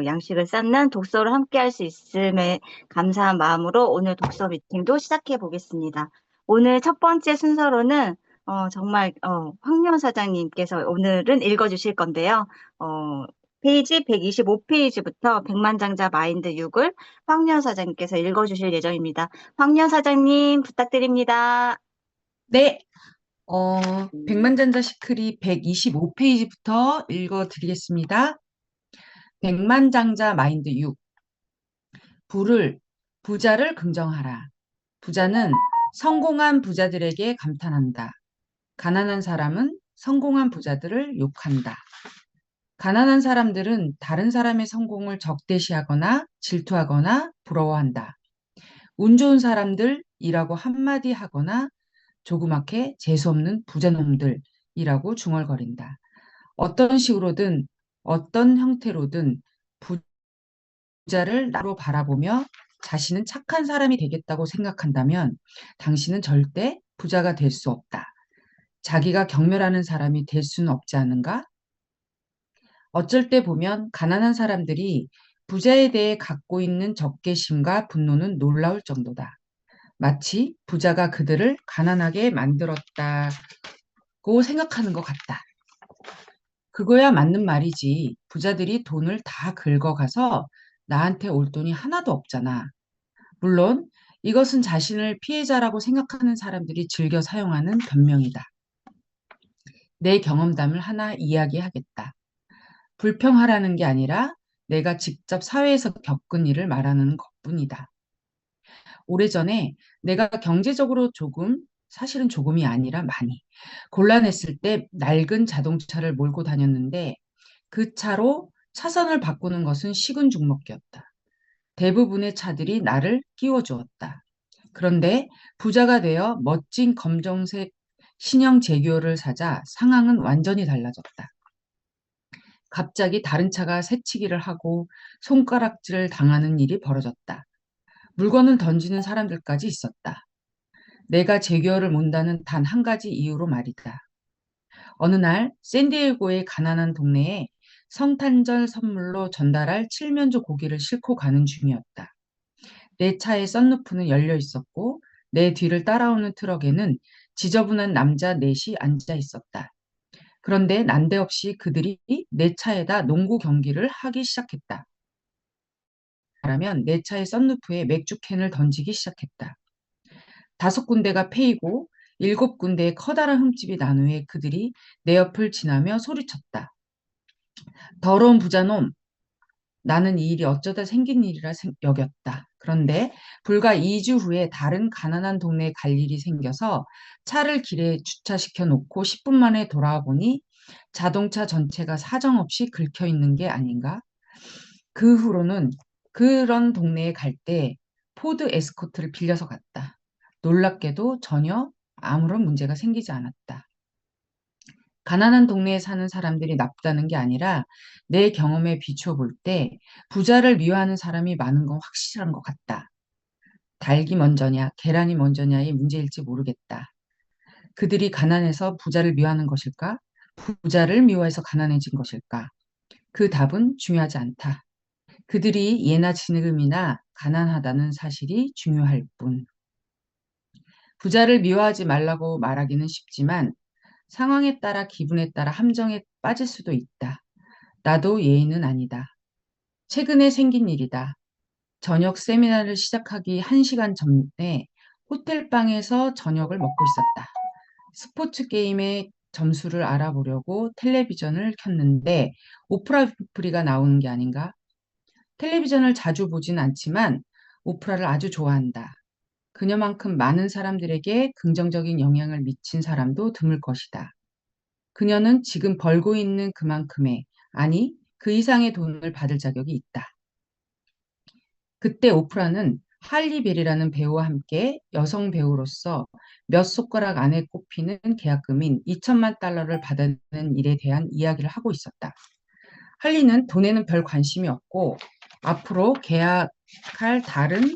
양식을 쌓는 독서를 함께 할 수 있음에 감사한 마음으로 오늘 독서 미팅도 시작해 보겠습니다. 오늘 첫 번째 순서로는 정말 황미원 사장님께서 오늘은 읽어주실 건데요. 어, 페이지 125페이지부터 백만장자 마인드 6을 황미원 사장님께서 읽어주실 예정입니다. 황미원 사장님 부탁드립니다. 네, 백만장자 시크릿 125페이지부터 읽어드리겠습니다. 백만장자 마인드 6. 부자를 긍정하라. 부자는 성공한 부자들에게 감탄한다. 가난한 사람은 성공한 부자들을 욕한다. 가난한 사람들은 다른 사람의 성공을 적대시하거나 질투하거나 부러워한다. 운 좋은 사람들이라고 한마디 하거나 조그맣게 재수없는 부자놈들이라고 중얼거린다. 어떤 식으로든 어떤 형태로든 부자를 나로 바라보며 자신은 착한 사람이 되겠다고 생각한다면 당신은 절대 부자가 될 수 없다. 자기가 경멸하는 사람이 될 수는 없지 않은가? 어쩔 때 보면 가난한 사람들이 부자에 대해 갖고 있는 적개심과 분노는 놀라울 정도다. 마치 부자가 그들을 가난하게 만들었다고 생각하는 것 같다. 그거야 맞는 말이지. 부자들이 돈을 다 긁어가서 나한테 올 돈이 하나도 없잖아. 물론 이것은 자신을 피해자라고 생각하는 사람들이 즐겨 사용하는 변명이다. 내 경험담을 하나 이야기하겠다. 불평하라는 게 아니라 내가 직접 사회에서 겪은 일을 말하는 것뿐이다. 오래전에 내가 경제적으로 사실은 조금이 아니라 많이 곤란했을 때 낡은 자동차를 몰고 다녔는데 그 차로 차선을 바꾸는 것은 식은 죽 먹기였다. 대부분의 차들이 나를 끼워주었다. 그런데 부자가 되어 멋진 검정색 신형 제규어를 사자 상황은 완전히 달라졌다. 갑자기 다른 차가 새치기를 하고 손가락질을 당하는 일이 벌어졌다. 물건을 던지는 사람들까지 있었다. 내가 제규어를 몬다는 단 한 가지 이유로 말이다. 어느 날 샌디에고의 가난한 동네에 성탄절 선물로 전달할 칠면조 고기를 싣고 가는 중이었다. 내 차의 썬루프는 열려 있었고 내 뒤를 따라오는 트럭에는 지저분한 남자 넷이 앉아 있었다. 그런데 난데없이 그들이 내 차에다 농구 경기를 하기 시작했다. 말하면 내 차의 썬루프에 맥주 캔을 던지기 시작했다. 5군데가 패이고 7군데의 커다란 흠집이 난 후에 그들이 내 옆을 지나며 소리쳤다. 더러운 부자놈! 나는 이 일이 어쩌다 생긴 일이라 여겼다. 그런데 불과 2주 후에 다른 가난한 동네에 갈 일이 생겨서 차를 길에 주차시켜 놓고 10분 만에 돌아와 보니 자동차 전체가 사정없이 긁혀 있는 게 아닌가? 그 후로는 그런 동네에 갈 때 포드 에스코트를 빌려서 갔다. 놀랍게도 전혀 아무런 문제가 생기지 않았다. 가난한 동네에 사는 사람들이 나쁘다는 게 아니라 내 경험에 비추어 볼 때 부자를 미워하는 사람이 많은 건 확실한 것 같다. 닭이 먼저냐, 계란이 먼저냐의 문제일지 모르겠다. 그들이 가난해서 부자를 미워하는 것일까? 부자를 미워해서 가난해진 것일까? 그 답은 중요하지 않다. 그들이 예나 지금이나 가난하다는 사실이 중요할 뿐. 부자를 미워하지 말라고 말하기는 쉽지만 상황에 따라 기분에 따라 함정에 빠질 수도 있다. 나도 예인은 아니다. 최근에 생긴 일이다. 저녁 세미나를 시작하기 1시간 전에 호텔방에서 저녁을 먹고 있었다. 스포츠 게임의 점수를 알아보려고 텔레비전을 켰는데 오프라 위프리가 나오는 게 아닌가? 텔레비전을 자주 보진 않지만 오프라를 아주 좋아한다. 그녀만큼 많은 사람들에게 긍정적인 영향을 미친 사람도 드물 것이다. 그녀는 지금 벌고 있는 그만큼의, 아니, 그 이상의 돈을 받을 자격이 있다. 그때 오프라는 할리 베리라는 배우와 함께 여성 배우로서 몇 손가락 안에 꼽히는 계약금인 2천만 달러를 받는 일에 대한 이야기를 하고 있었다. 할리는 돈에는 별 관심이 없고 앞으로 계약할 다른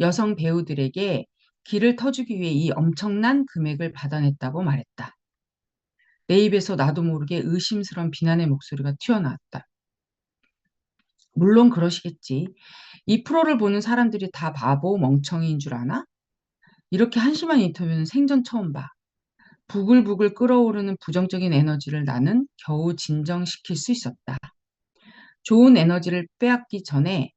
여성 배우들에게 길을 터주기 위해 이 엄청난 금액을 받아냈다고 말했다. 내 입에서 나도 모르게 의심스러운 비난의 목소리가 튀어나왔다. 물론 그러시겠지. 이 프로를 보는 사람들이 다 바보, 멍청이인 줄 아나? 이렇게 한심한 인터뷰는 생전 처음 봐. 부글부글 끓어오르는 부정적인 에너지를 나는 겨우 진정시킬 수 있었다. 좋은 에너지를 빼앗기 전에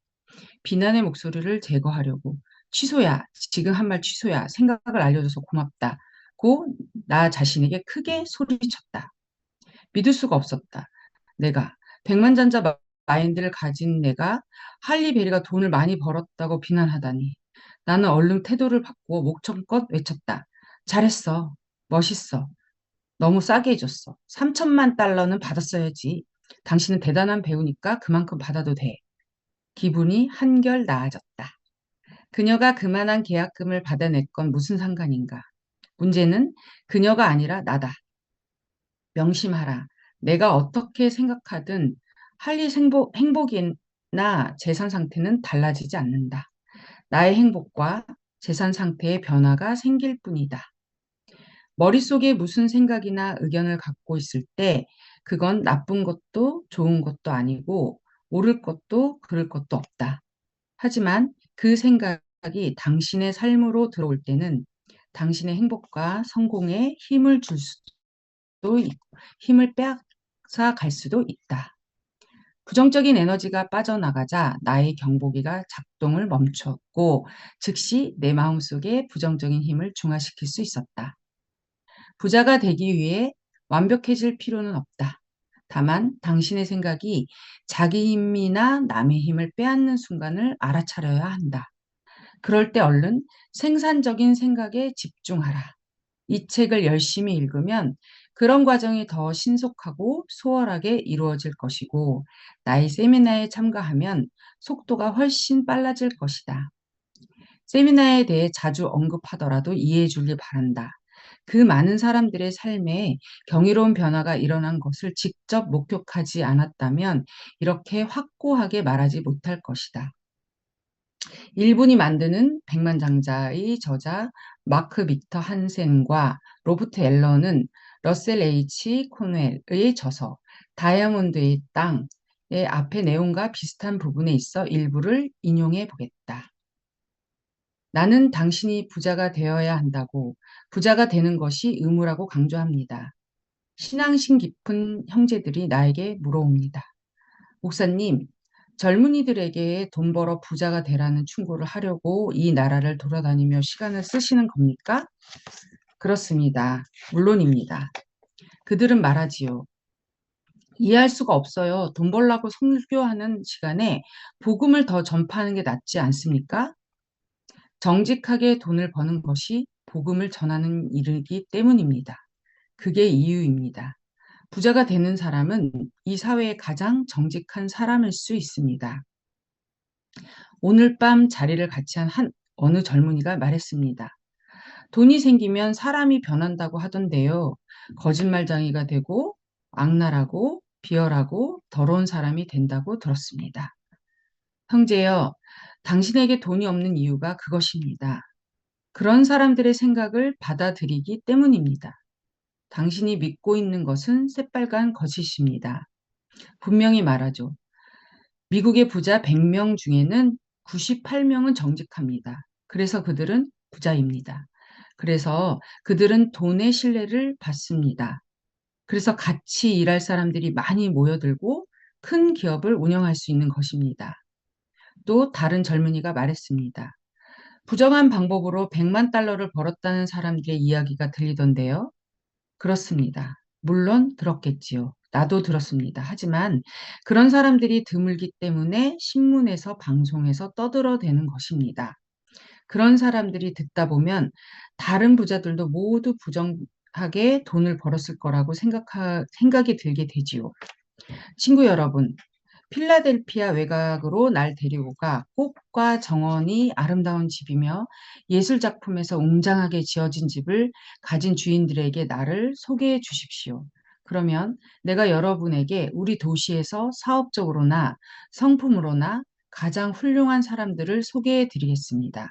비난의 목소리를 제거하려고 취소야, 지금 한 말 취소야, 생각을 알려줘서 고맙다고 나 자신에게 크게 소리쳤다. 믿을 수가 없었다. 내가 백만장자 마인드를 가진 내가 할리베리가 돈을 많이 벌었다고 비난하다니. 나는 얼른 태도를 바꾸어 목청껏 외쳤다. 잘했어. 멋있어. 너무 싸게 해줬어. 3천만 달러는 받았어야지. 당신은 대단한 배우니까 그만큼 받아도 돼. 기분이 한결 나아졌다. 그녀가 그만한 계약금을 받아냈건 무슨 상관인가. 문제는 그녀가 아니라 나다. 명심하라. 내가 어떻게 생각하든 행복이나 재산 상태는 달라지지 않는다. 나의 행복과 재산 상태의 변화가 생길 뿐이다. 머릿속에 무슨 생각이나 의견을 갖고 있을 때 그건 나쁜 것도 좋은 것도 아니고 옳을 것도 그를 것도 없다. 하지만 그 생각이 당신의 삶으로 들어올 때는 당신의 행복과 성공에 힘을 줄 수도 있고 힘을 빼앗아 갈 수도 있다. 부정적인 에너지가 빠져나가자 나의 경보기가 작동을 멈췄고 즉시 내 마음속에 부정적인 힘을 중화시킬 수 있었다. 부자가 되기 위해 완벽해질 필요는 없다. 다만 당신의 생각이 자기 힘이나 남의 힘을 빼앗는 순간을 알아차려야 한다. 그럴 때 얼른 생산적인 생각에 집중하라. 이 책을 열심히 읽으면 그런 과정이 더 신속하고 수월하게 이루어질 것이고, 나의 세미나에 참가하면 속도가 훨씬 빨라질 것이다. 세미나에 대해 자주 언급하더라도 이해해 주길 바란다. 그 많은 사람들의 삶에 경이로운 변화가 일어난 것을 직접 목격하지 않았다면 이렇게 확고하게 말하지 못할 것이다. 일본이 만드는 백만장자의 저자 마크 빅터 한센과 로버트 앨런은 러셀 H. 코넬의 저서 다이아몬드의 땅의 앞의 내용과 비슷한 부분에 있어 일부를 인용해 보겠다. 나는 당신이 부자가 되어야 한다고 부자가 되는 것이 의무라고 강조합니다. 신앙심 깊은 형제들이 나에게 물어옵니다. 목사님, 젊은이들에게 돈 벌어 부자가 되라는 충고를 하려고 이 나라를 돌아다니며 시간을 쓰시는 겁니까? 그렇습니다. 물론입니다. 그들은 말하지요. 이해할 수가 없어요. 돈 벌라고 설교하는 시간에 복음을 더 전파하는 게 낫지 않습니까? 정직하게 돈을 버는 것이 복음을 전하는 일이기 때문입니다. 그게 이유입니다. 부자가 되는 사람은 이 사회의 가장 정직한 사람일 수 있습니다. 오늘 밤 자리를 같이 한 어느 젊은이가 말했습니다. 돈이 생기면 사람이 변한다고 하던데요. 거짓말쟁이가 되고 악랄하고 비열하고 더러운 사람이 된다고 들었습니다. 형제여, 당신에게 돈이 없는 이유가 그것입니다. 그런 사람들의 생각을 받아들이기 때문입니다. 당신이 믿고 있는 것은 새빨간 거짓입니다. 분명히 말하죠. 미국의 부자 100명 중에는 98명은 정직합니다. 그래서 그들은 부자입니다. 그래서 그들은 돈의 신뢰를 받습니다. 그래서 같이 일할 사람들이 많이 모여들고 큰 기업을 운영할 수 있는 것입니다. 또 다른 젊은이가 말했습니다. 부정한 방법으로 100만 달러를 벌었다는 사람들의 이야기가 들리던데요. 그렇습니다. 물론 들었겠지요. 나도 들었습니다. 하지만 그런 사람들이 드물기 때문에 신문에서 방송에서 떠들어대는 것입니다. 그런 사람들이 듣다 보면 다른 부자들도 모두 부정하게 돈을 벌었을 거라고 생각이 들게 되지요. 친구 여러분, 필라델피아 외곽으로 날 데리고 가 꽃과 정원이 아름다운 집이며 예술 작품에서 웅장하게 지어진 집을 가진 주인들에게 나를 소개해 주십시오. 그러면 내가 여러분에게 우리 도시에서 사업적으로나 성품으로나 가장 훌륭한 사람들을 소개해 드리겠습니다.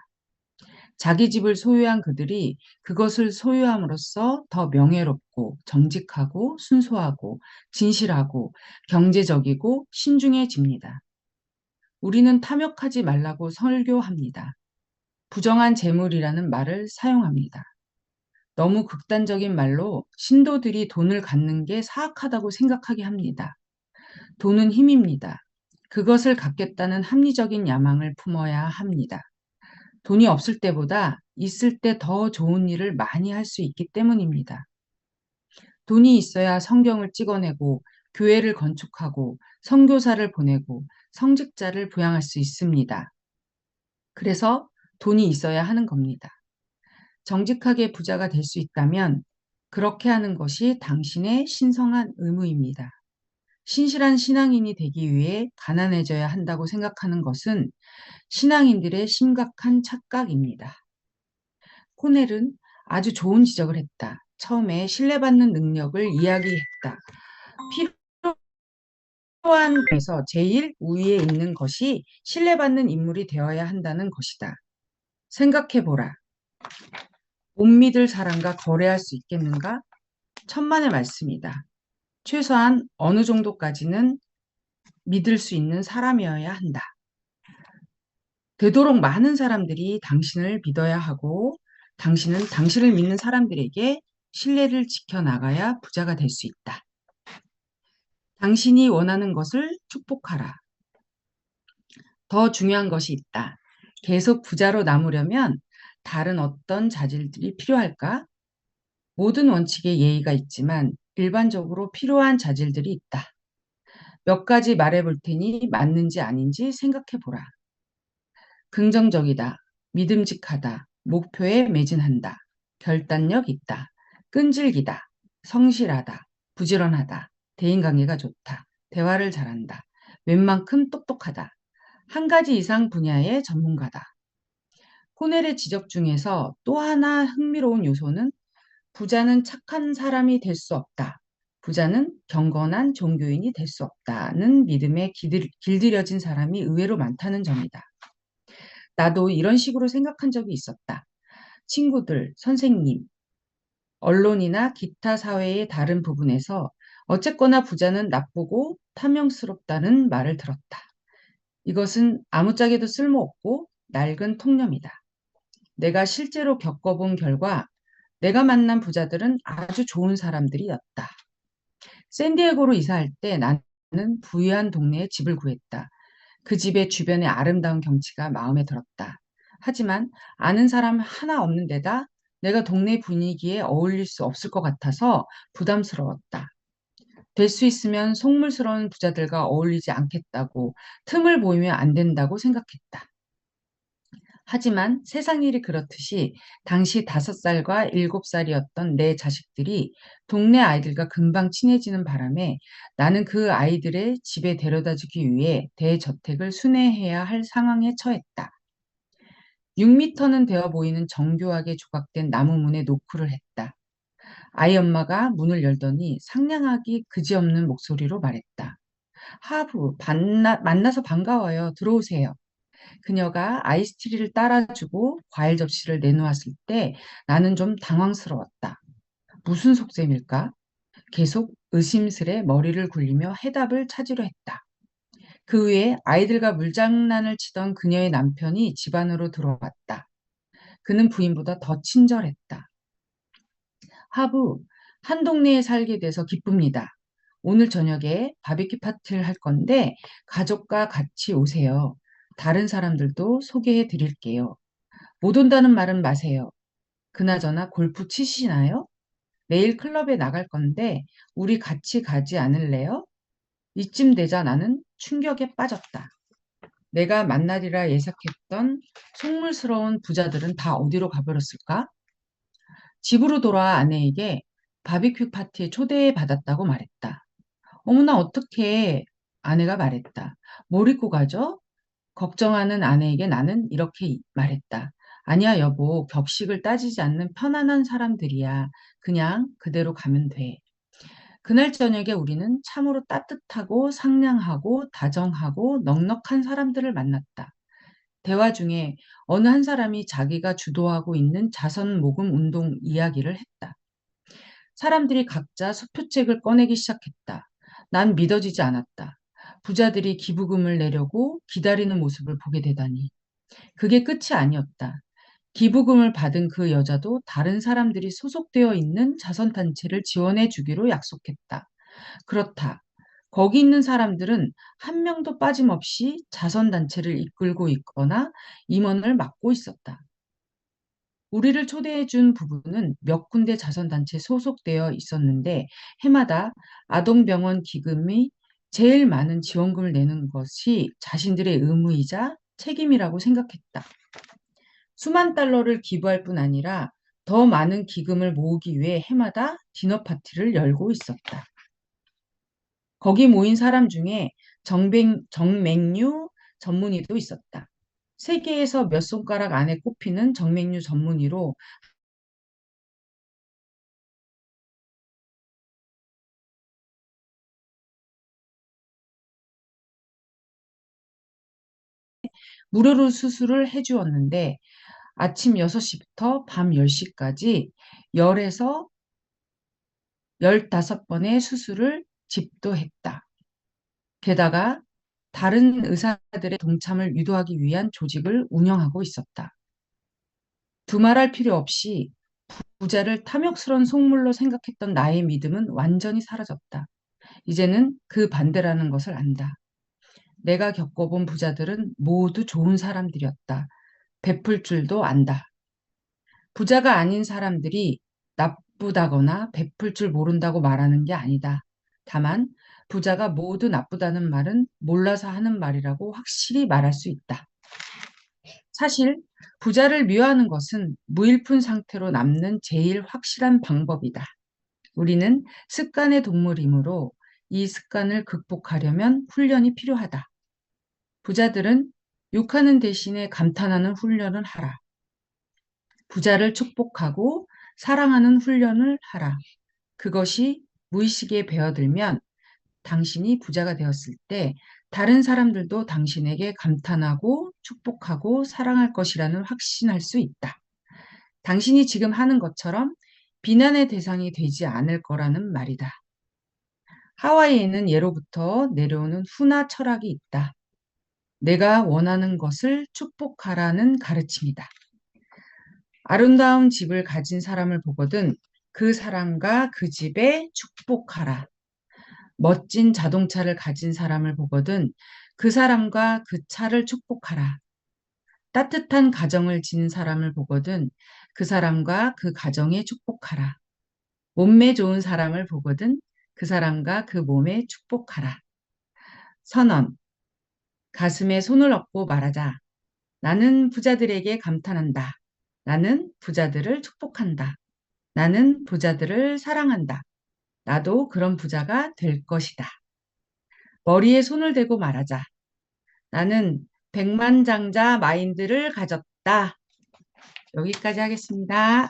자기 집을 소유한 그들이 그것을 소유함으로써 더 명예롭고 정직하고 순수하고 진실하고 경제적이고 신중해집니다. 우리는 탐욕하지 말라고 설교합니다. 부정한 재물이라는 말을 사용합니다. 너무 극단적인 말로 신도들이 돈을 갖는 게 사악하다고 생각하게 합니다. 돈은 힘입니다. 그것을 갖겠다는 합리적인 야망을 품어야 합니다. 돈이 없을 때보다 있을 때 더 좋은 일을 많이 할 수 있기 때문입니다. 돈이 있어야 성경을 찍어내고 교회를 건축하고 선교사를 보내고 성직자를 부양할 수 있습니다. 그래서 돈이 있어야 하는 겁니다. 정직하게 부자가 될 수 있다면 그렇게 하는 것이 당신의 신성한 의무입니다. 신실한 신앙인이 되기 위해 가난해져야 한다고 생각하는 것은 신앙인들의 심각한 착각입니다. 코넬은 아주 좋은 지적을 했다. 처음에 신뢰받는 능력을 이야기했다. 필요한 에서 제일 우위에 있는 것이 신뢰받는 인물이 되어야 한다는 것이다. 생각해보라. 못 믿을 사람과 거래할 수 있겠는가? 천만의 말씀이다. 최소한 어느 정도까지는 믿을 수 있는 사람이어야 한다. 되도록 많은 사람들이 당신을 믿어야 하고 당신은 당신을 믿는 사람들에게 신뢰를 지켜나가야 부자가 될 수 있다. 당신이 원하는 것을 축복하라. 더 중요한 것이 있다. 계속 부자로 남으려면 다른 어떤 자질들이 필요할까? 모든 원칙에 예의가 있지만 일반적으로 필요한 자질들이 있다. 몇 가지 말해볼 테니 맞는지 아닌지 생각해보라. 긍정적이다. 믿음직하다. 목표에 매진한다. 결단력 있다. 끈질기다. 성실하다. 부지런하다. 대인관계가 좋다. 대화를 잘한다. 웬만큼 똑똑하다. 한 가지 이상 분야의 전문가다. 코넬의 지적 중에서 또 하나 흥미로운 요소는 부자는 착한 사람이 될 수 없다. 부자는 경건한 종교인이 될 수 없다는 믿음에 길들여진 사람이 의외로 많다는 점이다. 나도 이런 식으로 생각한 적이 있었다. 친구들, 선생님, 언론이나 기타 사회의 다른 부분에서 어쨌거나 부자는 나쁘고 탐욕스럽다는 말을 들었다. 이것은 아무짝에도 쓸모없고 낡은 통념이다. 내가 실제로 겪어본 결과 내가 만난 부자들은 아주 좋은 사람들이었다. 샌디에고로 이사할 때 나는 부유한 동네에 집을 구했다. 그 집의 주변의 아름다운 경치가 마음에 들었다. 하지만 아는 사람 하나 없는 데다 내가 동네 분위기에 어울릴 수 없을 것 같아서 부담스러웠다. 될 수 있으면 속물스러운 부자들과 어울리지 않겠다고 틈을 보이면 안 된다고 생각했다. 하지만 세상 일이 그렇듯이 당시 5살과 7살이었던 내 자식들이 동네 아이들과 금방 친해지는 바람에 나는 그 아이들의 집에 데려다 주기 위해 대저택을 순회해야 할 상황에 처했다. 6미터는 되어 보이는 정교하게 조각된 나무 문에 노크를 했다. 아이 엄마가 문을 열더니 상냥하기 그지없는 목소리로 말했다. 하부, 만나서 반가워요. 들어오세요. 그녀가 아이스티리를 따라주고 과일 접시를 내놓았을 때 나는 좀 당황스러웠다. 무슨 속셈일까? 계속 의심스레 머리를 굴리며 해답을 찾으려 했다. 그 후에 아이들과 물장난을 치던 그녀의 남편이 집 안으로 들어왔다. 그는 부인보다 더 친절했다. 하부, 한 동네에 살게 돼서 기쁩니다. 오늘 저녁에 바비큐 파티를 할 건데 가족과 같이 오세요. 다른 사람들도 소개해 드릴게요. 못 온다는 말은 마세요. 그나저나 골프 치시나요? 내일 클럽에 나갈 건데 우리 같이 가지 않을래요? 이쯤 되자 나는 충격에 빠졌다. 내가 만나리라 예상했던 속물스러운 부자들은 다 어디로 가버렸을까? 집으로 돌아와 아내에게 바비큐 파티에 초대해 받았다고 말했다. 어머나 어떡해. 아내가 말했다. 뭘 입고 가죠? 걱정하는 아내에게 나는 이렇게 말했다. 아니야, 여보. 격식을 따지지 않는 편안한 사람들이야. 그냥 그대로 가면 돼. 그날 저녁에 우리는 참으로 따뜻하고 상냥하고 다정하고 넉넉한 사람들을 만났다. 대화 중에 어느 한 사람이 자기가 주도하고 있는 자선 모금 운동 이야기를 했다. 사람들이 각자 수표책을 꺼내기 시작했다. 난 믿어지지 않았다. 부자들이 기부금을 내려고 기다리는 모습을 보게 되다니. 그게 끝이 아니었다. 기부금을 받은 그 여자도 다른 사람들이 소속되어 있는 자선단체를 지원해 주기로 약속했다. 그렇다. 거기 있는 사람들은 한 명도 빠짐없이 자선단체를 이끌고 있거나 임원을 맡고 있었다. 우리를 초대해 준 부부는 몇 군데 자선단체에 소속되어 있었는데 해마다 아동병원 기금이 제일 많은 지원금을 내는 것이 자신들의 의무이자 책임이라고 생각했다. 수만 달러를 기부할 뿐 아니라 더 많은 기금을 모으기 위해 해마다 디너 파티를 열고 있었다. 거기 모인 사람 중에 정맥류 전문의도 있었다. 세계에서 몇 손가락 안에 꼽히는 정맥류 전문의로 무료로 수술을 해주었는데 아침 6시부터 밤 10시까지 열에서 15번의 수술을 집도했다. 게다가 다른 의사들의 동참을 유도하기 위한 조직을 운영하고 있었다. 두말할 필요 없이 부자를 탐욕스러운 속물로 생각했던 나의 믿음은 완전히 사라졌다. 이제는 그 반대라는 것을 안다. 내가 겪어본 부자들은 모두 좋은 사람들이었다. 베풀 줄도 안다. 부자가 아닌 사람들이 나쁘다거나 베풀 줄 모른다고 말하는 게 아니다. 다만 부자가 모두 나쁘다는 말은 몰라서 하는 말이라고 확실히 말할 수 있다. 사실 부자를 미워하는 것은 무일푼 상태로 남는 제일 확실한 방법이다. 우리는 습관의 동물이므로 이 습관을 극복하려면 훈련이 필요하다. 부자들은 욕하는 대신에 감탄하는 훈련을 하라. 부자를 축복하고 사랑하는 훈련을 하라. 그것이 무의식에 배어들면 당신이 부자가 되었을 때 다른 사람들도 당신에게 감탄하고 축복하고 사랑할 것이라는 확신할 수 있다. 당신이 지금 하는 것처럼 비난의 대상이 되지 않을 거라는 말이다. 하와이에는 예로부터 내려오는 훈화 철학이 있다. 내가 원하는 것을 축복하라는 가르침이다. 아름다운 집을 가진 사람을 보거든 그 사람과 그 집에 축복하라. 멋진 자동차를 가진 사람을 보거든 그 사람과 그 차를 축복하라. 따뜻한 가정을 지닌 사람을 보거든 그 사람과 그 가정에 축복하라. 몸매 좋은 사람을 보거든 그 사람과 그 몸에 축복하라. 선언, 가슴에 손을 얹고 말하자. 나는 부자들에게 감탄한다. 나는 부자들을 축복한다. 나는 부자들을 사랑한다. 나도 그런 부자가 될 것이다. 머리에 손을 대고 말하자. 나는 백만장자 마인드를 가졌다. 여기까지 하겠습니다.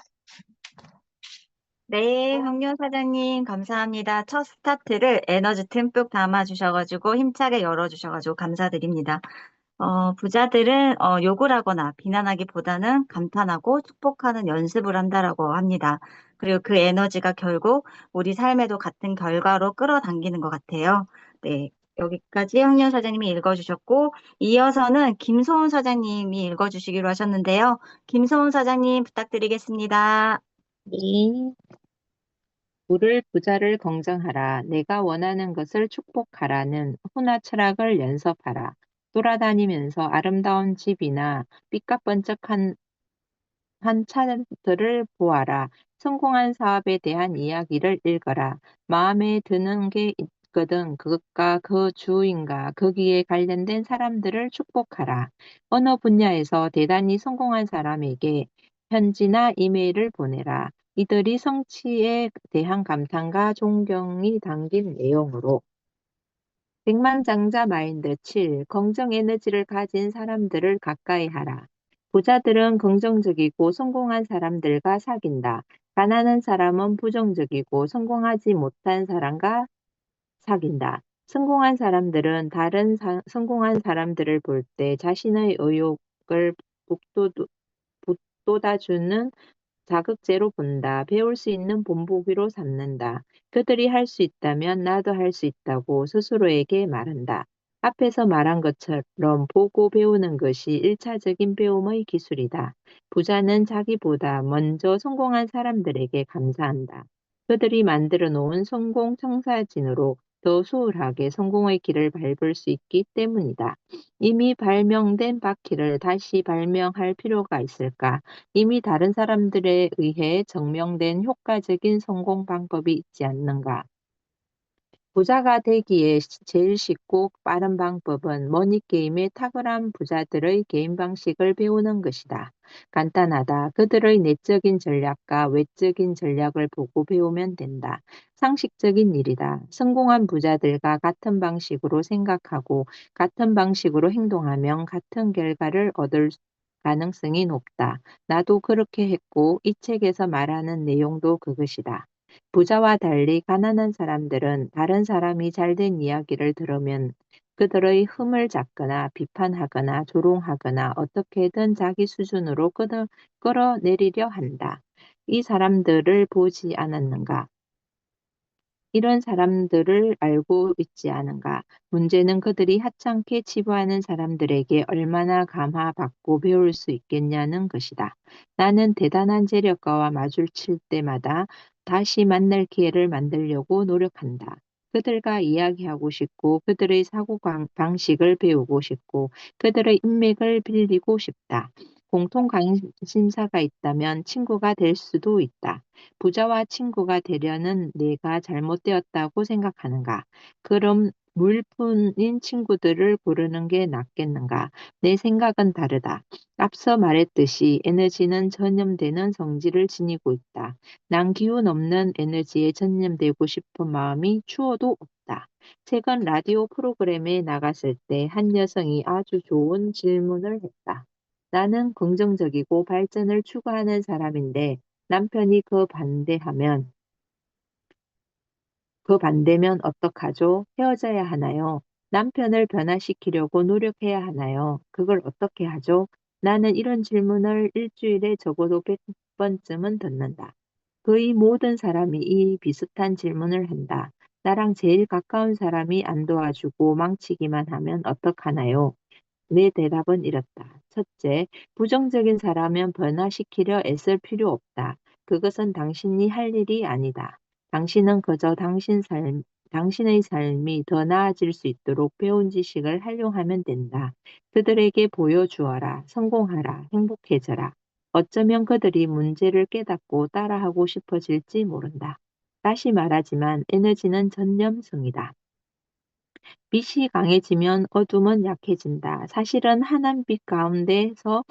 네, 황윤 사장님, 감사합니다. 첫 스타트를 에너지 듬뿍 담아주셔가지고, 힘차게 열어주셔가지고, 감사드립니다. 부자들은 욕을 하거나 비난하기보다는 감탄하고 축복하는 연습을 한다라고 합니다. 그리고 그 에너지가 결국 우리 삶에도 같은 결과로 끌어당기는 것 같아요. 네, 여기까지 황윤 사장님이 읽어주셨고, 이어서는 김소은 사장님이 읽어주시기로 하셨는데요. 김소은 사장님 부탁드리겠습니다. 이 부를 부자를 긍정하라. 내가 원하는 것을 축복하라는 훈화 철학을 연습하라. 돌아다니면서 아름다운 집이나 삐까번쩍한 한 차들을 보아라. 성공한 사업에 대한 이야기를 읽어라. 마음에 드는 게 있거든 그것과 그 주인과 거기에 관련된 사람들을 축복하라. 어느 분야에서 대단히 성공한 사람에게 편지나 이메일을 보내라. 이들이 성취에 대한 감탄과 존경이 담긴 내용으로 백만장자 마인드 7. 긍정 에너지를 가진 사람들을 가까이 하라. 부자들은 긍정적이고 성공한 사람들과 사귄다. 가난한 사람은 부정적이고 성공하지 못한 사람과 사귄다. 성공한 사람들은 다른 성공한 사람들을 볼 때 자신의 의욕을 북돋아주는 자극제로 본다. 배울 수 있는 본보기로 삼는다. 그들이 할 수 있다면 나도 할 수 있다고 스스로에게 말한다. 앞에서 말한 것처럼 보고 배우는 것이 1차적인 배움의 기술이다. 부자는 자기보다 먼저 성공한 사람들에게 감사한다. 그들이 만들어 놓은 성공 청사진으로 더 수월하게 성공의 길을 밟을 수 있기 때문이다. 이미 발명된 바퀴를 다시 발명할 필요가 있을까? 이미 다른 사람들에 의해 증명된 효과적인 성공 방법이 있지 않는가? 부자가 되기에 제일 쉽고 빠른 방법은 머니게임의 탁월한 부자들의 게임 방식을 배우는 것이다. 간단하다. 그들의 내적인 전략과 외적인 전략을 보고 배우면 된다. 상식적인 일이다. 성공한 부자들과 같은 방식으로 생각하고 같은 방식으로 행동하면 같은 결과를 얻을 가능성이 높다. 나도 그렇게 했고 이 책에서 말하는 내용도 그것이다. 부자와 달리 가난한 사람들은 다른 사람이 잘된 이야기를 들으면 그들의 흠을 잡거나 비판하거나 조롱하거나 어떻게든 자기 수준으로 끌어내리려 한다. 이 사람들을 보지 않았는가? 이런 사람들을 알고 있지 않은가? 문제는 그들이 하찮게 치부하는 사람들에게 얼마나 감화받고 배울 수 있겠냐는 것이다. 나는 대단한 재력가와 마주칠 때마다 다시 만날 기회를 만들려고 노력한다. 그들과 이야기하고 싶고 그들의 방식을 배우고 싶고 그들의 인맥을 빌리고 싶다. 공통 관심사가 있다면 친구가 될 수도 있다. 부자와 친구가 되려는 내가 잘못되었다고 생각하는가? 그럼 물뿐인 친구들을 고르는 게 낫겠는가? 내 생각은 다르다. 앞서 말했듯이 에너지는 전염되는 성질을 지니고 있다. 난 기운 없는 에너지에 전염되고 싶은 마음이 추워도 없다. 최근 라디오 프로그램에 나갔을 때 한 여성이 아주 좋은 질문을 했다. 나는 긍정적이고 발전을 추구하는 사람인데 남편이 그 반대면 어떡하죠? 헤어져야 하나요? 남편을 변화시키려고 노력해야 하나요? 그걸 어떻게 하죠? 나는 이런 질문을 일주일에 적어도 100번쯤은 듣는다. 거의 모든 사람이 이 비슷한 질문을 한다. 나랑 제일 가까운 사람이 안 도와주고 망치기만 하면 어떡하나요? 내 대답은 이렇다. 첫째, 부정적인 사람은 변화시키려 애쓸 필요 없다. 그것은 당신이 할 일이 아니다. 당신은 그저 당신의 삶이 더 나아질 수 있도록 배운 지식을 활용하면 된다. 그들에게 보여주어라. 성공하라. 행복해져라. 어쩌면 그들이 문제를 깨닫고 따라하고 싶어질지 모른다. 다시 말하지만 에너지는 전념성이다. 빛이 강해지면 어둠은 약해진다. 사실은 환한 빛 가운데서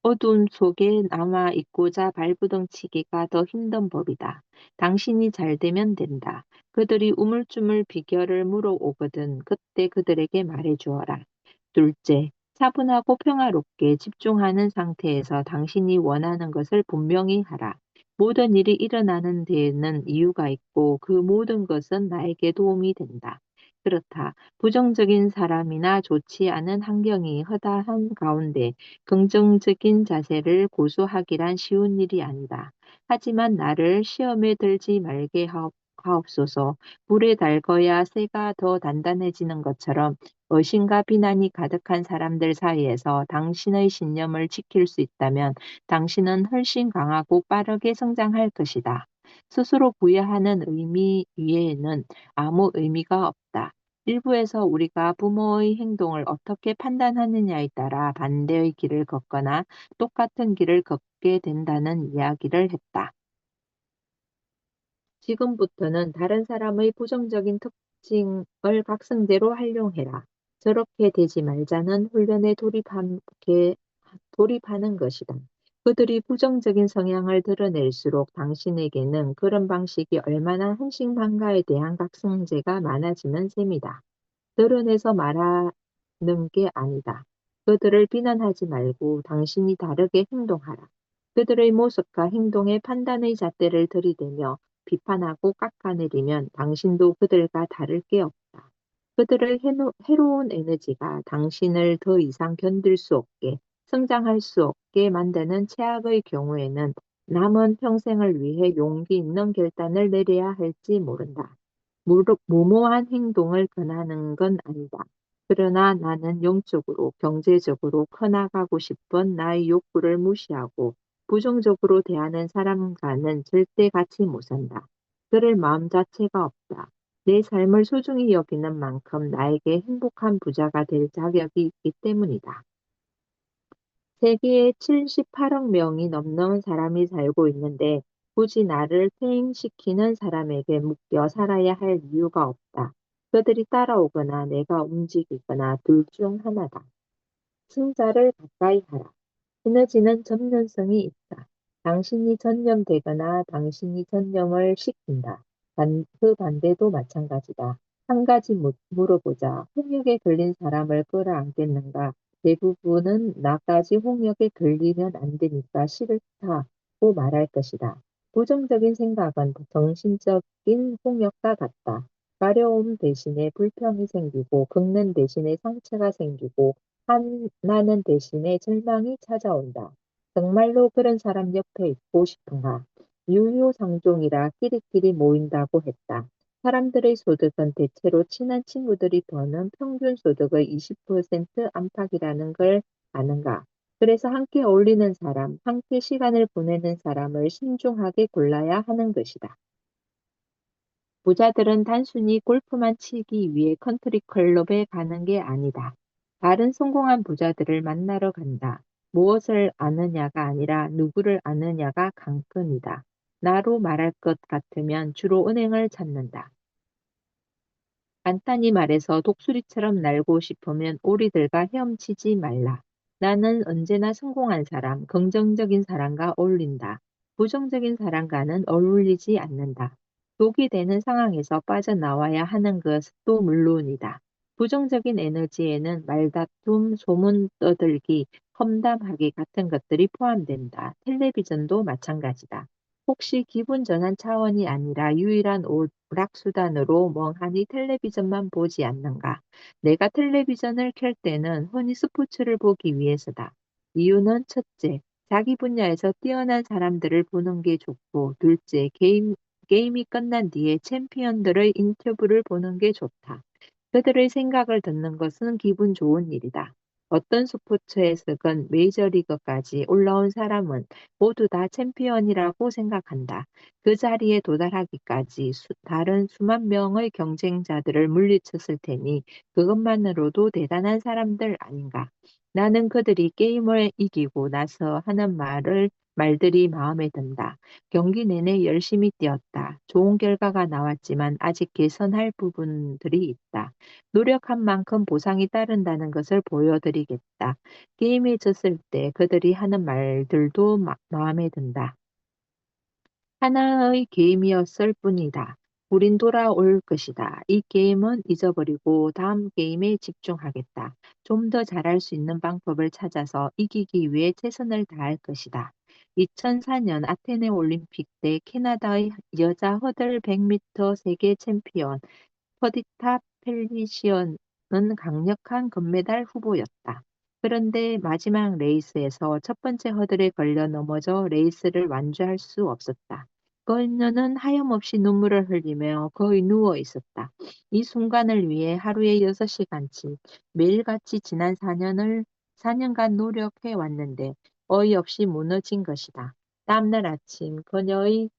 어둠 속에 남아 있고자 발부둥치기가 더 힘든 법이다. 당신이 잘 되면 된다. 그들이 우물쭈물 비결을 물어오거든 그때 그들에게 말해주어라. 둘째, 차분하고 평화롭게 집중하는 상태에서 당신이 원하는 것을 분명히 하라. 모든 일이 일어나는 데에는 이유가 있고 그 모든 것은 나에게 도움이 된다. 그렇다. 부정적인 사람이나 좋지 않은 환경이 허다한 가운데 긍정적인 자세를 고수하기란 쉬운 일이 아니다. 하지만 나를 시험에 들지 말게 하옵소서. 불에 달궈야 쇠가 더 단단해지는 것처럼 의심과 비난이 가득한 사람들 사이에서 당신의 신념을 지킬 수 있다면 당신은 훨씬 강하고 빠르게 성장할 것이다. 스스로 부여하는 의미 위에는 아무 의미가 없다. 일부에서 우리가 부모의 행동을 어떻게 판단하느냐에 따라 반대의 길을 걷거나 똑같은 길을 걷게 된다는 이야기를 했다. 지금부터는 다른 사람의 부정적인 특징을 각성대로 활용해라. 저렇게 되지 말자는 훈련에 돌입하는 것이다. 그들이 부정적인 성향을 드러낼수록 당신에게는 그런 방식이 얼마나 한심한가에 대한 각성제가 많아지는 셈이다. 드러내서 말하는 게 아니다. 그들을 비난하지 말고 당신이 다르게 행동하라. 그들의 모습과 행동에 판단의 잣대를 들이대며 비판하고 깎아내리면 당신도 그들과 다를 게 없다. 그들의 해로운 에너지가 당신을 더 이상 견딜 수 없게, 성장할 수 없게 만드는 최악의 경우에는 남은 평생을 위해 용기 있는 결단을 내려야 할지 모른다. 무모한 행동을 권하는 건 아니다. 그러나 나는 영적으로, 경제적으로 커나가고 싶은 나의 욕구를 무시하고 부정적으로 대하는 사람과는 절대 같이 못 산다. 그럴 마음 자체가 없다. 내 삶을 소중히 여기는 만큼 나에게 행복한 부자가 될 자격이 있기 때문이다. 세계에 78억 명이 넘는 사람이 살고 있는데 굳이 나를 퇴행시키는 사람에게 묶여 살아야 할 이유가 없다. 그들이 따라오거나 내가 움직이거나 둘 중 하나다. 승자를 가까이 하라. 에너지는 전면성이 있다. 당신이 전념되거나 당신이 전념을 시킨다. 그 반대도 마찬가지다. 한 가지 물어보자. 홍역에 걸린 사람을 끌어안겠는가? 대부분은 나까지 홍역에 걸리면 안 되니까 싫다고 말할 것이다. 부정적인 생각은 정신적인 홍역과 같다. 가려움 대신에 불평이 생기고 긁는 대신에 상처가 생기고 한나는 대신에 절망이 찾아온다. 정말로 그런 사람 옆에 있고 싶은가? 유유상종이라 끼리끼리 모인다고 했다. 사람들의 소득은 대체로 친한 친구들이 버는 평균 소득의 20% 안팎이라는 걸 아는가? 그래서 함께 어울리는 사람, 함께 시간을 보내는 사람을 신중하게 골라야 하는 것이다. 부자들은 단순히 골프만 치기 위해 컨트리 클럽에 가는 게 아니다. 다른 성공한 부자들을 만나러 간다. 무엇을 아느냐가 아니라 누구를 아느냐가 관건이다. 나로 말할 것 같으면 주로 은행을 찾는다. 간단히 말해서 독수리처럼 날고 싶으면 오리들과 헤엄치지 말라. 나는 언제나 성공한 사람, 긍정적인 사람과 어울린다. 부정적인 사람과는 어울리지 않는다. 독이 되는 상황에서 빠져나와야 하는 것도 물론이다. 부정적인 에너지에는 말다툼, 소문 떠들기, 험담하기 같은 것들이 포함된다. 텔레비전도 마찬가지다. 혹시 기분 전환 차원이 아니라 유일한 오락수단으로 멍하니 텔레비전만 보지 않는가? 내가 텔레비전을 켤 때는 흔히 스포츠를 보기 위해서다. 이유는 첫째, 자기 분야에서 뛰어난 사람들을 보는 게 좋고, 둘째, 게임이 끝난 뒤에 챔피언들의 인터뷰를 보는 게 좋다. 그들의 생각을 듣는 것은 기분 좋은 일이다. 어떤 스포츠에서건 메이저리그까지 올라온 사람은 모두 다 챔피언이라고 생각한다. 그 자리에 도달하기까지 다른 수만 명의 경쟁자들을 물리쳤을 테니 그것만으로도 대단한 사람들 아닌가. 나는 그들이 게임을 이기고 나서 하는 말들이 마음에 든다. 경기 내내 열심히 뛰었다. 좋은 결과가 나왔지만 아직 개선할 부분들이 있다. 노력한 만큼 보상이 따른다는 것을 보여드리겠다. 게임에 졌을 때 그들이 하는 말들도 마음에 든다. 하나의 게임이었을 뿐이다. 우린 돌아올 것이다. 이 게임은 잊어버리고 다음 게임에 집중하겠다. 좀 더 잘할 수 있는 방법을 찾아서 이기기 위해 최선을 다할 것이다. 2004년 아테네 올림픽 때 캐나다의 여자 허들 100m 세계 챔피언 퍼디타 펠리시언은 강력한 금메달 후보였다. 그런데 마지막 레이스에서 첫 번째 허들에 걸려 넘어져 레이스를 완주할 수 없었다. 그녀는 하염없이 눈물을 흘리며 거의 누워 있었다. 이 순간을 위해 하루에 6시간치 매일같이 지난 4년간 노력해 왔는데 어이없이 무너진 것이다. 다음날 아침 그녀의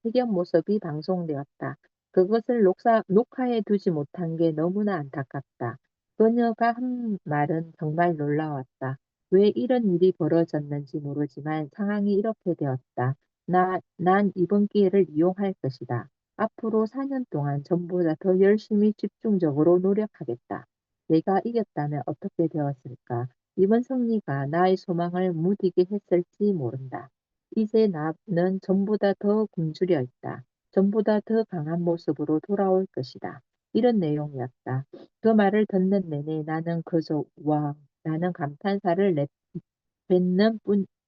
회견 모습이 방송되었다. 그것을 녹화해 두지 못한 게 너무나 안타깝다. 그녀가 한 말은 정말 놀라웠다. 왜 이런 일이 벌어졌는지 모르지만 상황이 이렇게 되었다. 난 이번 기회를 이용할 것이다. 앞으로 4년 동안 전보다 더 열심히 집중적으로 노력하겠다. 내가 이겼다면 어떻게 되었을까? 이번 승리가 나의 소망을 무디게 했을지 모른다. 이제 나는 전보다 더 굶주려 있다. 전보다 더 강한 모습으로 돌아올 것이다. 이런 내용이었다. 그 말을 듣는 내내 나는 그저 와, 나는 감탄사를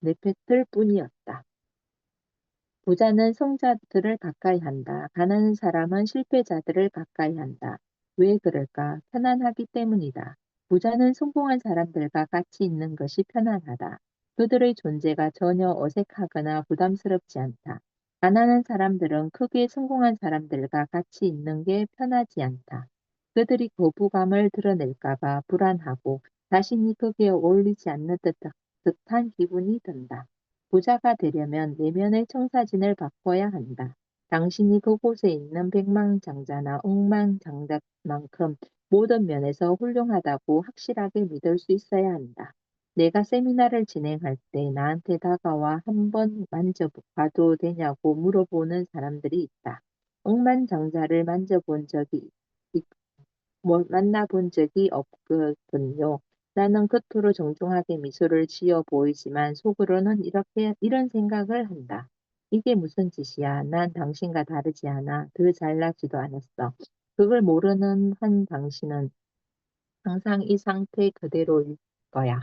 내뱉을 뿐이었다. 부자는 성자들을 가까이 한다. 가난한 사람은 실패자들을 가까이 한다. 왜 그럴까? 편안하기 때문이다. 부자는 성공한 사람들과 같이 있는 것이 편안하다. 그들의 존재가 전혀 어색하거나 부담스럽지 않다. 가난한 사람들은 크게 성공한 사람들과 같이 있는 게 편하지 않다. 그들이 거부감을 드러낼까봐 불안하고 자신이 거기에 어울리지 않는 듯한 기분이 든다. 부자가 되려면 내면의 청사진을 바꿔야 한다. 당신이 그곳에 있는 백망장자나 억만장자만큼 모든 면에서 훌륭하다고 확실하게 믿을 수 있어야 한다. 내가 세미나를 진행할 때 나한테 다가와 한번 만져봐도 되냐고 물어보는 사람들이 있다. 억만장자를 만나본 적이 없거든요. 나는 겉으로 정중하게 미소를 지어 보이지만 속으로는 이런 생각을 한다. 이게 무슨 짓이야? 난 당신과 다르지 않아. 더 잘나지도 않았어. 그걸 모르는 한 당신은 항상 이 상태 그대로일 거야.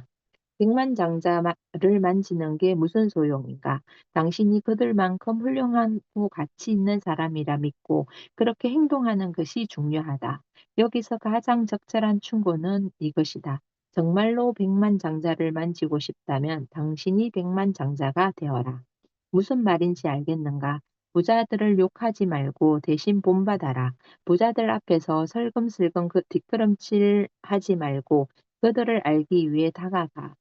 백만장자를 만지는 게 무슨 소용인가? 당신이 그들만큼 훌륭하고 가치 있는 사람이라 믿고 그렇게 행동하는 것이 중요하다. 여기서 가장 적절한 충고는 이것이다. 정말로 백만장자를 만지고 싶다면 당신이 백만장자가 되어라. 무슨 말인지 알겠는가? 부자들을 욕하지 말고 대신 본받아라. 부자들 앞에서 설금슬금 그 뒷걸음질 하지 말고 그들을 알기 위해 다가가.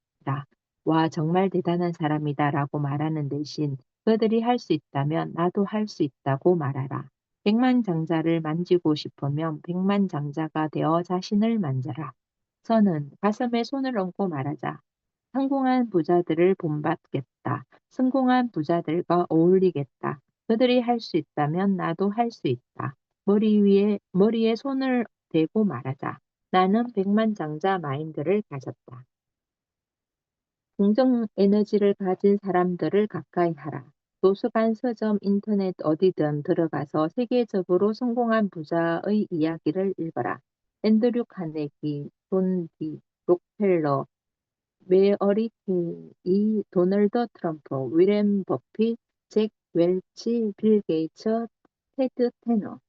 와, 정말 대단한 사람이다 라고 말하는 대신 그들이 할 수 있다면 나도 할 수 있다고 말하라. 백만장자를 만지고 싶으면 백만장자가 되어 자신을 만져라. 선은 가슴에 손을 얹고 말하자. 성공한 부자들을 본받겠다. 성공한 부자들과 어울리겠다. 그들이 할 수 있다면 나도 할 수 있다. 머리에 손을 대고 말하자. 나는 백만장자 마인드를 가졌다. 긍정 에너지를 가진 사람들을 가까이 하라. 도서관, 서점, 인터넷 어디든 들어가서 세계적으로 성공한 부자의 이야기를 읽어라. 앤드류 카네기, 존 디, 록펠러, 메어리 킹이, 도널드 트럼프, 위렌 버핏, 잭 웰치, 빌 게이츠, 테드 터너,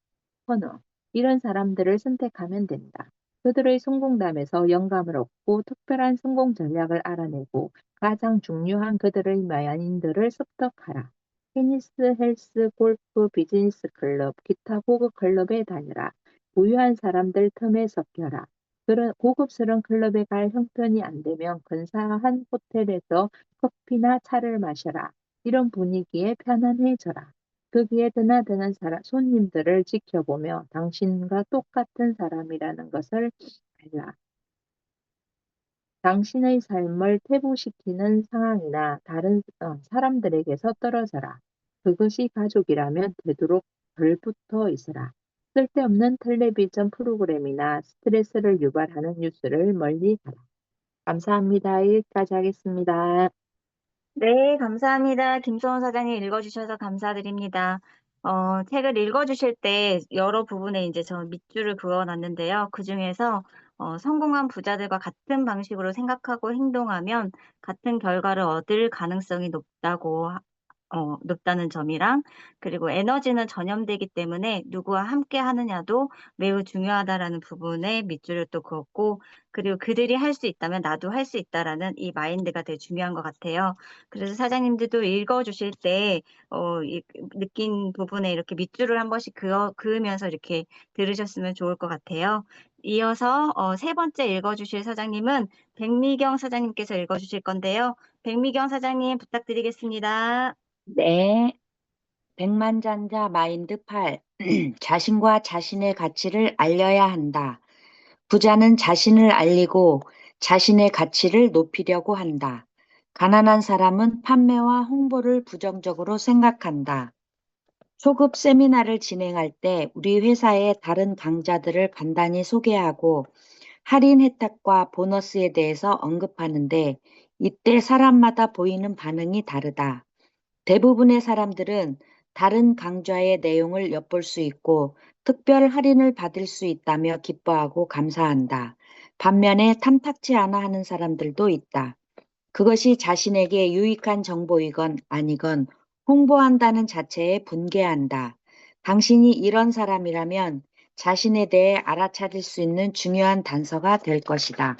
이런 사람들을 선택하면 된다. 그들의 성공담에서 영감을 얻고 특별한 성공 전략을 알아내고 가장 중요한 그들의 마인드를 습득하라. 테니스, 헬스, 골프, 비즈니스 클럽, 기타 고급 클럽에 다녀라. 부유한 사람들 틈에 섞여라. 그런 고급스러운 클럽에 갈 형편이 안 되면 근사한 호텔에서 커피나 차를 마셔라. 이런 분위기에 편안해져라. 거기에 드나드는 손님들을 지켜보며 당신과 똑같은 사람이라는 것을 알라. 당신의 삶을 퇴보시키는 상황이나 다른 사람들에게서 떨어져라. 그것이 가족이라면 되도록 덜 붙어 있어라. 쓸데없는 텔레비전 프로그램이나 스트레스를 유발하는 뉴스를 멀리 하라. 감사합니다. 여기까지 하겠습니다. 네, 감사합니다. 김소원 사장님 읽어주셔서 감사드립니다. 책을 읽어주실 때 여러 부분에 이제 저 밑줄을 그어놨는데요. 그중에서 성공한 부자들과 같은 방식으로 생각하고 행동하면 같은 결과를 얻을 가능성이 높다는 점이랑, 그리고 에너지는 전염되기 때문에 누구와 함께 하느냐도 매우 중요하다라는 부분에 밑줄을 또 그었고, 그리고 그들이 할 수 있다면 나도 할 수 있다라는 이 마인드가 되게 중요한 것 같아요. 그래서 사장님들도 읽어주실 때, 느낀 부분에 이렇게 밑줄을 한 번씩 그으면서 이렇게 들으셨으면 좋을 것 같아요. 이어서 세 번째 읽어주실 사장님은 백미경 사장님께서 읽어주실 건데요. 백미경 사장님 부탁드리겠습니다. 네, 백만장자 마인드 8. 자신과 자신의 가치를 알려야 한다. 부자는 자신을 알리고 자신의 가치를 높이려고 한다. 가난한 사람은 판매와 홍보를 부정적으로 생각한다. 초급 세미나를 진행할 때 우리 회사의 다른 강좌들을 간단히 소개하고 할인 혜택과 보너스에 대해서 언급하는데 이때 사람마다 보이는 반응이 다르다. 대부분의 사람들은 다른 강좌의 내용을 엿볼 수 있고 특별 할인을 받을 수 있다며 기뻐하고 감사한다. 반면에 탐탁치 않아 하는 사람들도 있다. 그것이 자신에게 유익한 정보이건 아니건 홍보한다는 자체에 분개한다. 당신이 이런 사람이라면 자신에 대해 알아차릴 수 있는 중요한 단서가 될 것이다.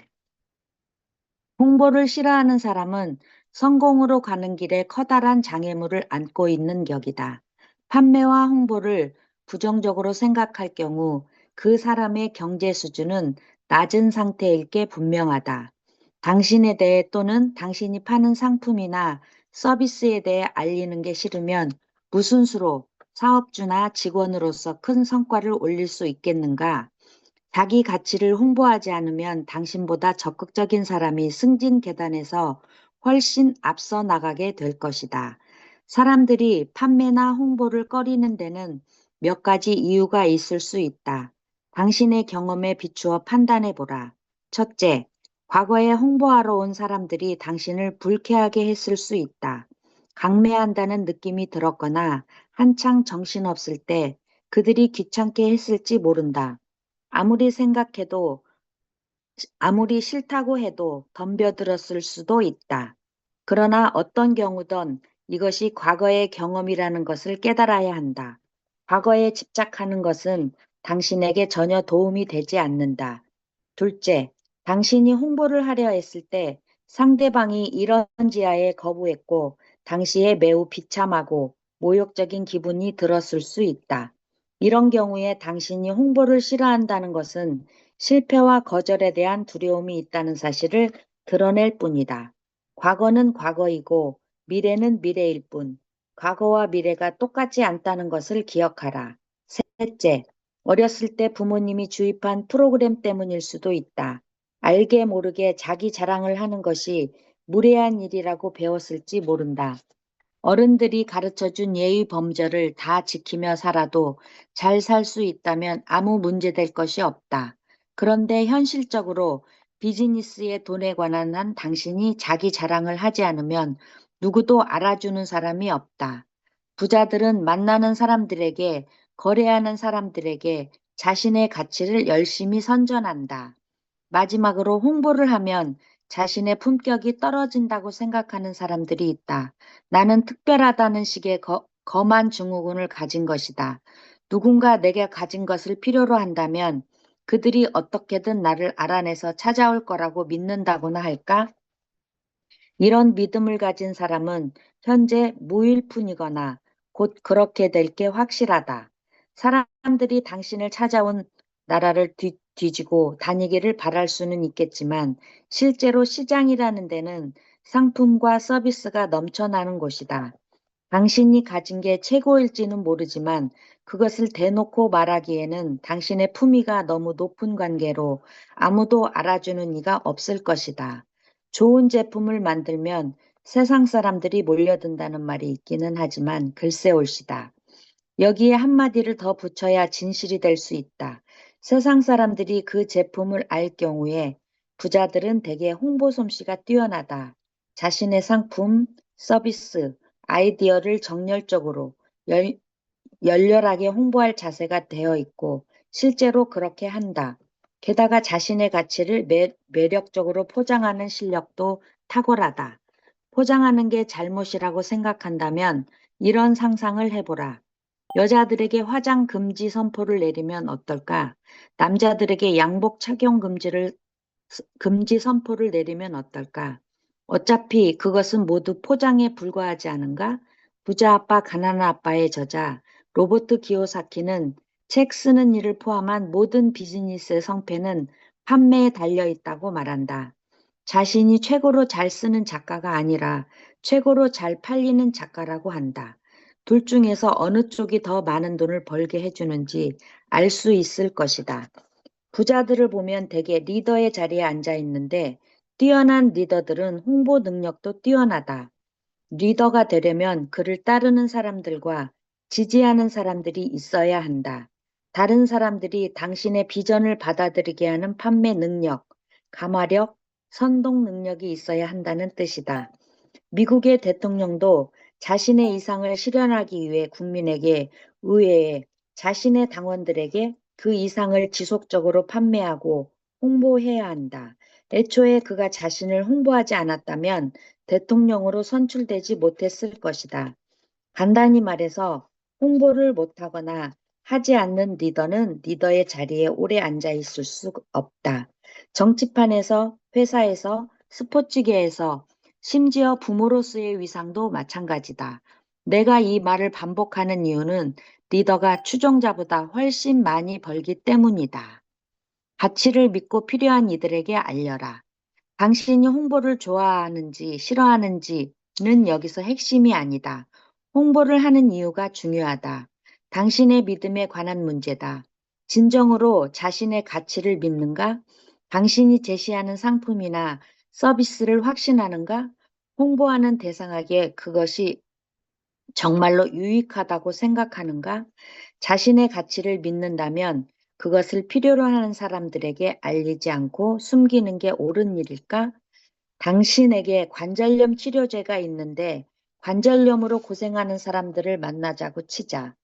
홍보를 싫어하는 사람은 성공으로 가는 길에 커다란 장애물을 안고 있는 격이다. 판매와 홍보를 부정적으로 생각할 경우 그 사람의 경제 수준은 낮은 상태일 게 분명하다. 당신에 대해 또는 당신이 파는 상품이나 서비스에 대해 알리는 게 싫으면 무슨 수로 사업주나 직원으로서 큰 성과를 올릴 수 있겠는가? 자기 가치를 홍보하지 않으면 당신보다 적극적인 사람이 승진 계단에서 훨씬 앞서 나가게 될 것이다. 사람들이 판매나 홍보를 꺼리는 데는 몇 가지 이유가 있을 수 있다. 당신의 경험에 비추어 판단해 보라. 첫째, 과거에 홍보하러 온 사람들이 당신을 불쾌하게 했을 수 있다. 강매한다는 느낌이 들었거나 한창 정신없을 때 그들이 귀찮게 했을지 모른다. 아무리 생각해도, 아무리 싫다고 해도 덤벼들었을 수도 있다. 그러나 어떤 경우든 이것이 과거의 경험이라는 것을 깨달아야 한다. 과거에 집착하는 것은 당신에게 전혀 도움이 되지 않는다. 둘째, 당신이 홍보를 하려 했을 때 상대방이 이런 지하에 거부했고 당시에 매우 비참하고 모욕적인 기분이 들었을 수 있다. 이런 경우에 당신이 홍보를 싫어한다는 것은 실패와 거절에 대한 두려움이 있다는 사실을 드러낼 뿐이다. 과거는 과거이고 미래는 미래일 뿐, 과거와 미래가 똑같지 않다는 것을 기억하라. 셋째, 어렸을 때 부모님이 주입한 프로그램 때문일 수도 있다. 알게 모르게 자기 자랑을 하는 것이 무례한 일이라고 배웠을지 모른다. 어른들이 가르쳐준 예의 범절을 다 지키며 살아도 잘 살 수 있다면 아무 문제될 것이 없다. 그런데 현실적으로 비즈니스의 돈에 관한 한 당신이 자기 자랑을 하지 않으면 누구도 알아주는 사람이 없다. 부자들은 만나는 사람들에게, 거래하는 사람들에게 자신의 가치를 열심히 선전한다. 마지막으로 홍보를 하면 자신의 품격이 떨어진다고 생각하는 사람들이 있다. 나는 특별하다는 식의 거만 증후군을 가진 것이다. 누군가 내게 가진 것을 필요로 한다면 그들이 어떻게든 나를 알아내서 찾아올 거라고 믿는다고나 할까? 이런 믿음을 가진 사람은 현재 무일푼이거나 곧 그렇게 될 게 확실하다. 사람들이 당신을 찾아온 나라를 뒤지고 다니기를 바랄 수는 있겠지만 실제로 시장이라는 데는 상품과 서비스가 넘쳐나는 곳이다. 당신이 가진 게 최고일지는 모르지만 그것을 대놓고 말하기에는 당신의 품위가 너무 높은 관계로 아무도 알아주는 이가 없을 것이다. 좋은 제품을 만들면 세상 사람들이 몰려든다는 말이 있기는 하지만 글쎄 올시다. 여기에 한마디를 더 붙여야 진실이 될 수 있다. 세상 사람들이 그 제품을 알 경우에 부자들은 대개 홍보 솜씨가 뛰어나다. 자신의 상품, 서비스, 아이디어를 정열적으로 열렬하게 홍보할 자세가 되어 있고 실제로 그렇게 한다. 게다가 자신의 가치를 매력적으로 포장하는 실력도 탁월하다. 포장하는 게 잘못이라고 생각한다면 이런 상상을 해보라. 여자들에게 화장 금지 선포를 내리면 어떨까? 남자들에게 양복 착용 금지 선포를 내리면 어떨까? 어차피 그것은 모두 포장에 불과하지 않은가? 부자 아빠 가난한 아빠의 저자 로버트 기요사키는 책 쓰는 일을 포함한 모든 비즈니스의 성패는 판매에 달려 있다고 말한다. 자신이 최고로 잘 쓰는 작가가 아니라 최고로 잘 팔리는 작가라고 한다. 둘 중에서 어느 쪽이 더 많은 돈을 벌게 해주는지 알 수 있을 것이다. 부자들을 보면 대개 리더의 자리에 앉아 있는데 뛰어난 리더들은 홍보 능력도 뛰어나다. 리더가 되려면 그를 따르는 사람들과 지지하는 사람들이 있어야 한다. 다른 사람들이 당신의 비전을 받아들이게 하는 판매 능력, 감화력, 선동 능력이 있어야 한다는 뜻이다. 미국의 대통령도 자신의 이상을 실현하기 위해 국민에게, 의회에, 자신의 당원들에게 그 이상을 지속적으로 판매하고 홍보해야 한다. 애초에 그가 자신을 홍보하지 않았다면 대통령으로 선출되지 못했을 것이다. 간단히 말해서 홍보를 못하거나 하지 않는 리더는 리더의 자리에 오래 앉아 있을 수 없다. 정치판에서, 회사에서, 스포츠계에서, 심지어 부모로서의 위상도 마찬가지다. 내가 이 말을 반복하는 이유는 리더가 추종자보다 훨씬 많이 벌기 때문이다. 가치를 믿고 필요한 이들에게 알려라. 당신이 홍보를 좋아하는지 싫어하는지는 여기서 핵심이 아니다. 홍보를 하는 이유가 중요하다. 당신의 믿음에 관한 문제다. 진정으로 자신의 가치를 믿는가? 당신이 제시하는 상품이나 서비스를 확신하는가? 홍보하는 대상에게 그것이 정말로 유익하다고 생각하는가? 자신의 가치를 믿는다면 그것을 필요로 하는 사람들에게 알리지 않고 숨기는 게 옳은 일일까? 당신에게 관절염 치료제가 있는데 관절염으로 고생하는 사람들을 만나자고 치자.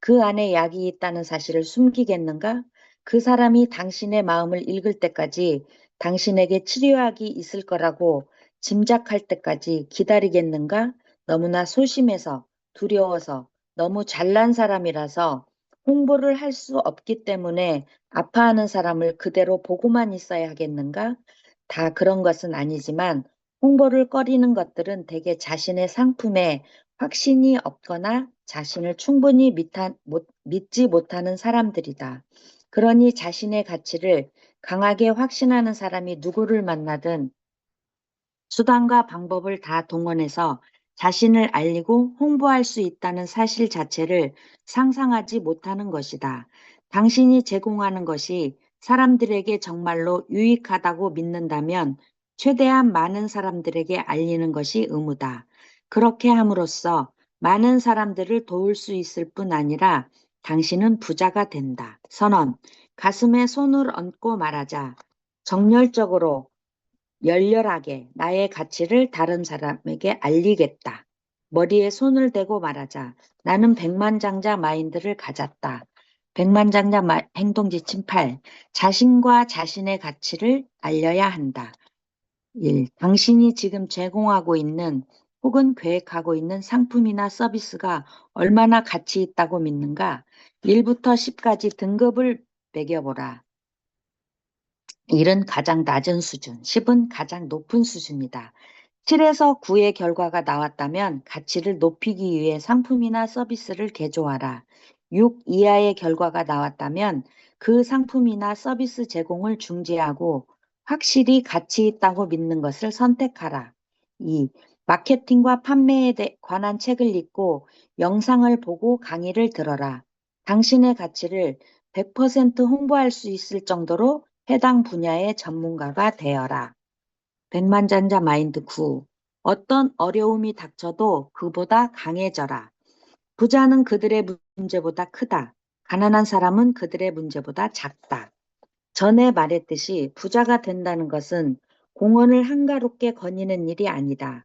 그 안에 약이 있다는 사실을 숨기겠는가? 그 사람이 당신의 마음을 읽을 때까지 당신에게 치료약이 있을 거라고 짐작할 때까지 기다리겠는가? 너무나 소심해서 두려워서 너무 잘난 사람이라서 홍보를 할 수 없기 때문에 아파하는 사람을 그대로 보고만 있어야 하겠는가? 다 그런 것은 아니지만 홍보를 꺼리는 것들은 대개 자신의 상품에 확신이 없거나 자신을 충분히 믿지 못하는 사람들이다. 그러니 자신의 가치를 강하게 확신하는 사람이 누구를 만나든 수단과 방법을 다 동원해서 자신을 알리고 홍보할 수 있다는 사실 자체를 상상하지 못하는 것이다. 당신이 제공하는 것이 사람들에게 정말로 유익하다고 믿는다면 최대한 많은 사람들에게 알리는 것이 의무다. 그렇게 함으로써 많은 사람들을 도울 수 있을 뿐 아니라 당신은 부자가 된다. 선언. 가슴에 손을 얹고 말하자. 정열적으로 열렬하게 나의 가치를 다른 사람에게 알리겠다. 머리에 손을 대고 말하자. 나는 백만장자 마인드를 가졌다. 백만장자 행동지침 8. 자신과 자신의 가치를 알려야 한다. 1. 당신이 지금 제공하고 있는 혹은 계획하고 있는 상품이나 서비스가 얼마나 가치 있다고 믿는가? 1부터 10까지 등급을 매겨보라. 1은 가장 낮은 수준, 10은 가장 높은 수준이다. 7에서 9의 결과가 나왔다면 가치를 높이기 위해 상품이나 서비스를 개조하라. 6 이하의 결과가 나왔다면 그 상품이나 서비스 제공을 중지하고 확실히 가치 있다고 믿는 것을 선택하라. 2. 마케팅과 판매에 관한 책을 읽고 영상을 보고 강의를 들어라. 당신의 가치를 100% 홍보할 수 있을 정도로 해당 분야의 전문가가 되어라. 백만장자 마인드 9. 어떤 어려움이 닥쳐도 그보다 강해져라. 부자는 그들의 문제보다 크다. 가난한 사람은 그들의 문제보다 작다. 전에 말했듯이 부자가 된다는 것은 공원을 한가롭게 거니는 일이 아니다.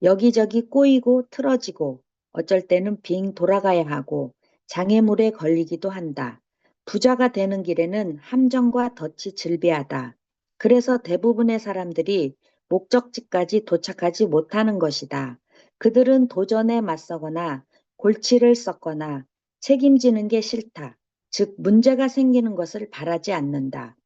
여기저기 꼬이고 틀어지고 어쩔 때는 빙 돌아가야 하고 장애물에 걸리기도 한다. 부자가 되는 길에는 함정과 덫이 질비하다. 그래서 대부분의 사람들이 목적지까지 도착하지 못하는 것이다. 그들은 도전에 맞서거나 골치를 썩거나 책임지는 게 싫다. 즉 문제가 생기는 것을 바라지 않는다.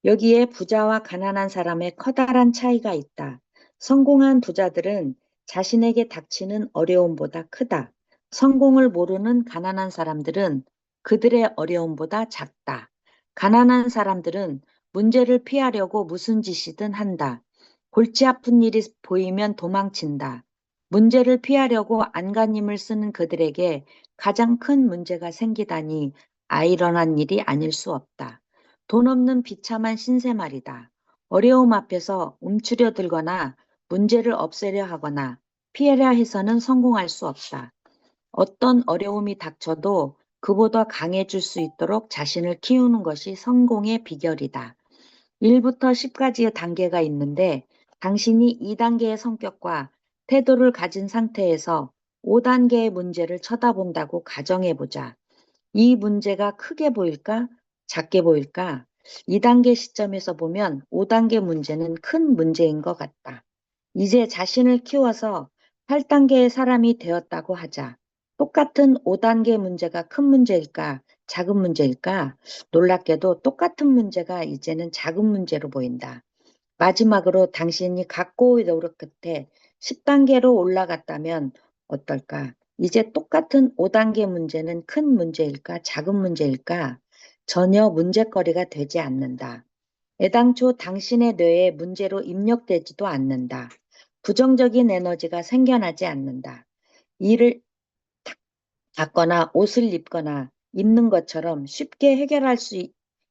여기에 부자와 가난한 사람의 커다란 차이가 있다. 성공한 부자들은 자신에게 닥치는 어려움보다 크다. 성공을 모르는 가난한 사람들은 그들의 어려움보다 작다. 가난한 사람들은 문제를 피하려고 무슨 짓이든 한다. 골치 아픈 일이 보이면 도망친다. 문제를 피하려고 안간힘을 쓰는 그들에게 가장 큰 문제가 생기다니 아이러니한 일이 아닐 수 없다. 돈 없는 비참한 신세 말이다. 어려움 앞에서 움츠려 들거나 문제를 없애려 하거나 피해려 해서는 성공할 수 없다. 어떤 어려움이 닥쳐도 그보다 강해질 수 있도록 자신을 키우는 것이 성공의 비결이다. 1부터 10까지의 단계가 있는데 당신이 2단계의 성격과 태도를 가진 상태에서 5단계의 문제를 쳐다본다고 가정해보자. 이 문제가 크게 보일까? 작게 보일까? 2단계 시점에서 보면 5단계 문제는 큰 문제인 것 같다. 이제 자신을 키워서 8단계의 사람이 되었다고 하자. 똑같은 5단계 문제가 큰 문제일까? 작은 문제일까? 놀랍게도 똑같은 문제가 이제는 작은 문제로 보인다. 마지막으로 당신이 각고의 노력 끝에 10단계로 올라갔다면 어떨까? 이제 똑같은 5단계 문제는 큰 문제일까, 작은 문제일까? 전혀 문제거리가 되지 않는다. 애당초 당신의 뇌에 문제로 입력되지도 않는다. 부정적인 에너지가 생겨나지 않는다. 일을 닦거나 옷을 입거나 입는 것처럼 쉽게 해결할 수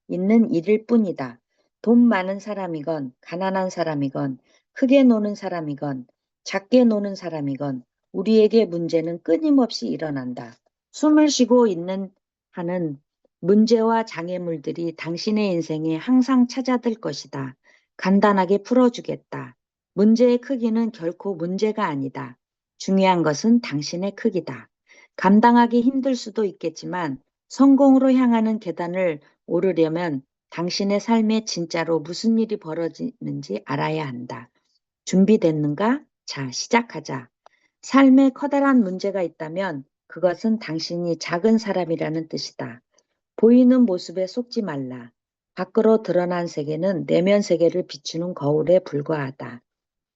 있는 일일 뿐이다. 돈 많은 사람이건 가난한 사람이건 크게 노는 사람이건 작게 노는 사람이건 우리에게 문제는 끊임없이 일어난다. 숨을 쉬고 있는 한은 문제와 장애물들이 당신의 인생에 항상 찾아들 것이다. 간단하게 풀어주겠다. 문제의 크기는 결코 문제가 아니다. 중요한 것은 당신의 크기다. 감당하기 힘들 수도 있겠지만 성공으로 향하는 계단을 오르려면 당신의 삶에 진짜로 무슨 일이 벌어지는지 알아야 한다. 준비됐는가? 자, 시작하자. 삶에 커다란 문제가 있다면 그것은 당신이 작은 사람이라는 뜻이다. 보이는 모습에 속지 말라. 밖으로 드러난 세계는 내면 세계를 비추는 거울에 불과하다.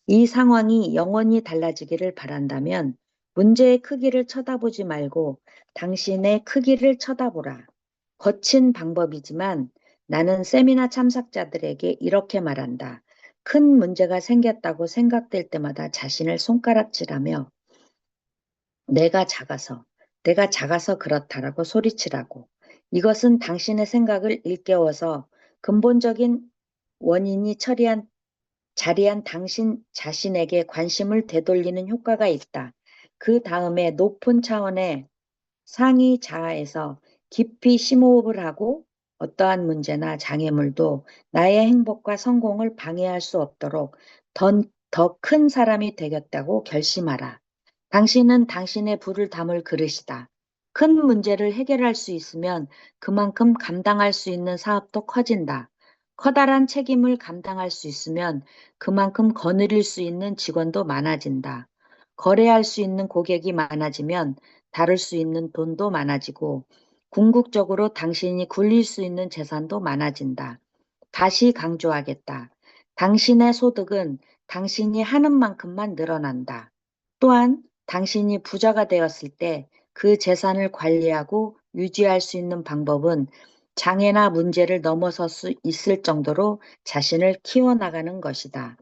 이 상황이 영원히 달라지기를 바란다면 문제의 크기를 쳐다보지 말고 당신의 크기를 쳐다보라. 거친 방법이지만 나는 세미나 참석자들에게 이렇게 말한다. 큰 문제가 생겼다고 생각될 때마다 자신을 손가락질하며 내가 작아서 그렇다라고 소리치라고. 이것은 당신의 생각을 일깨워서 근본적인 원인이 자리한 당신 자신에게 관심을 되돌리는 효과가 있다. 그 다음에 높은 차원의 상위 자아에서 깊이 심호흡을 하고 어떠한 문제나 장애물도 나의 행복과 성공을 방해할 수 없도록 더 큰 사람이 되겠다고 결심하라. 당신은 당신의 불을 담을 그릇이다. 큰 문제를 해결할 수 있으면 그만큼 감당할 수 있는 사업도 커진다. 커다란 책임을 감당할 수 있으면 그만큼 거느릴 수 있는 직원도 많아진다. 거래할 수 있는 고객이 많아지면 다룰 수 있는 돈도 많아지고 궁극적으로 당신이 굴릴 수 있는 재산도 많아진다. 다시 강조하겠다. 당신의 소득은 당신이 하는 만큼만 늘어난다. 또한 당신이 부자가 되었을 때 그 재산을 관리하고 유지할 수 있는 방법은 장애나 문제를 넘어설 수 있을 정도로 자신을 키워나가는 것이다.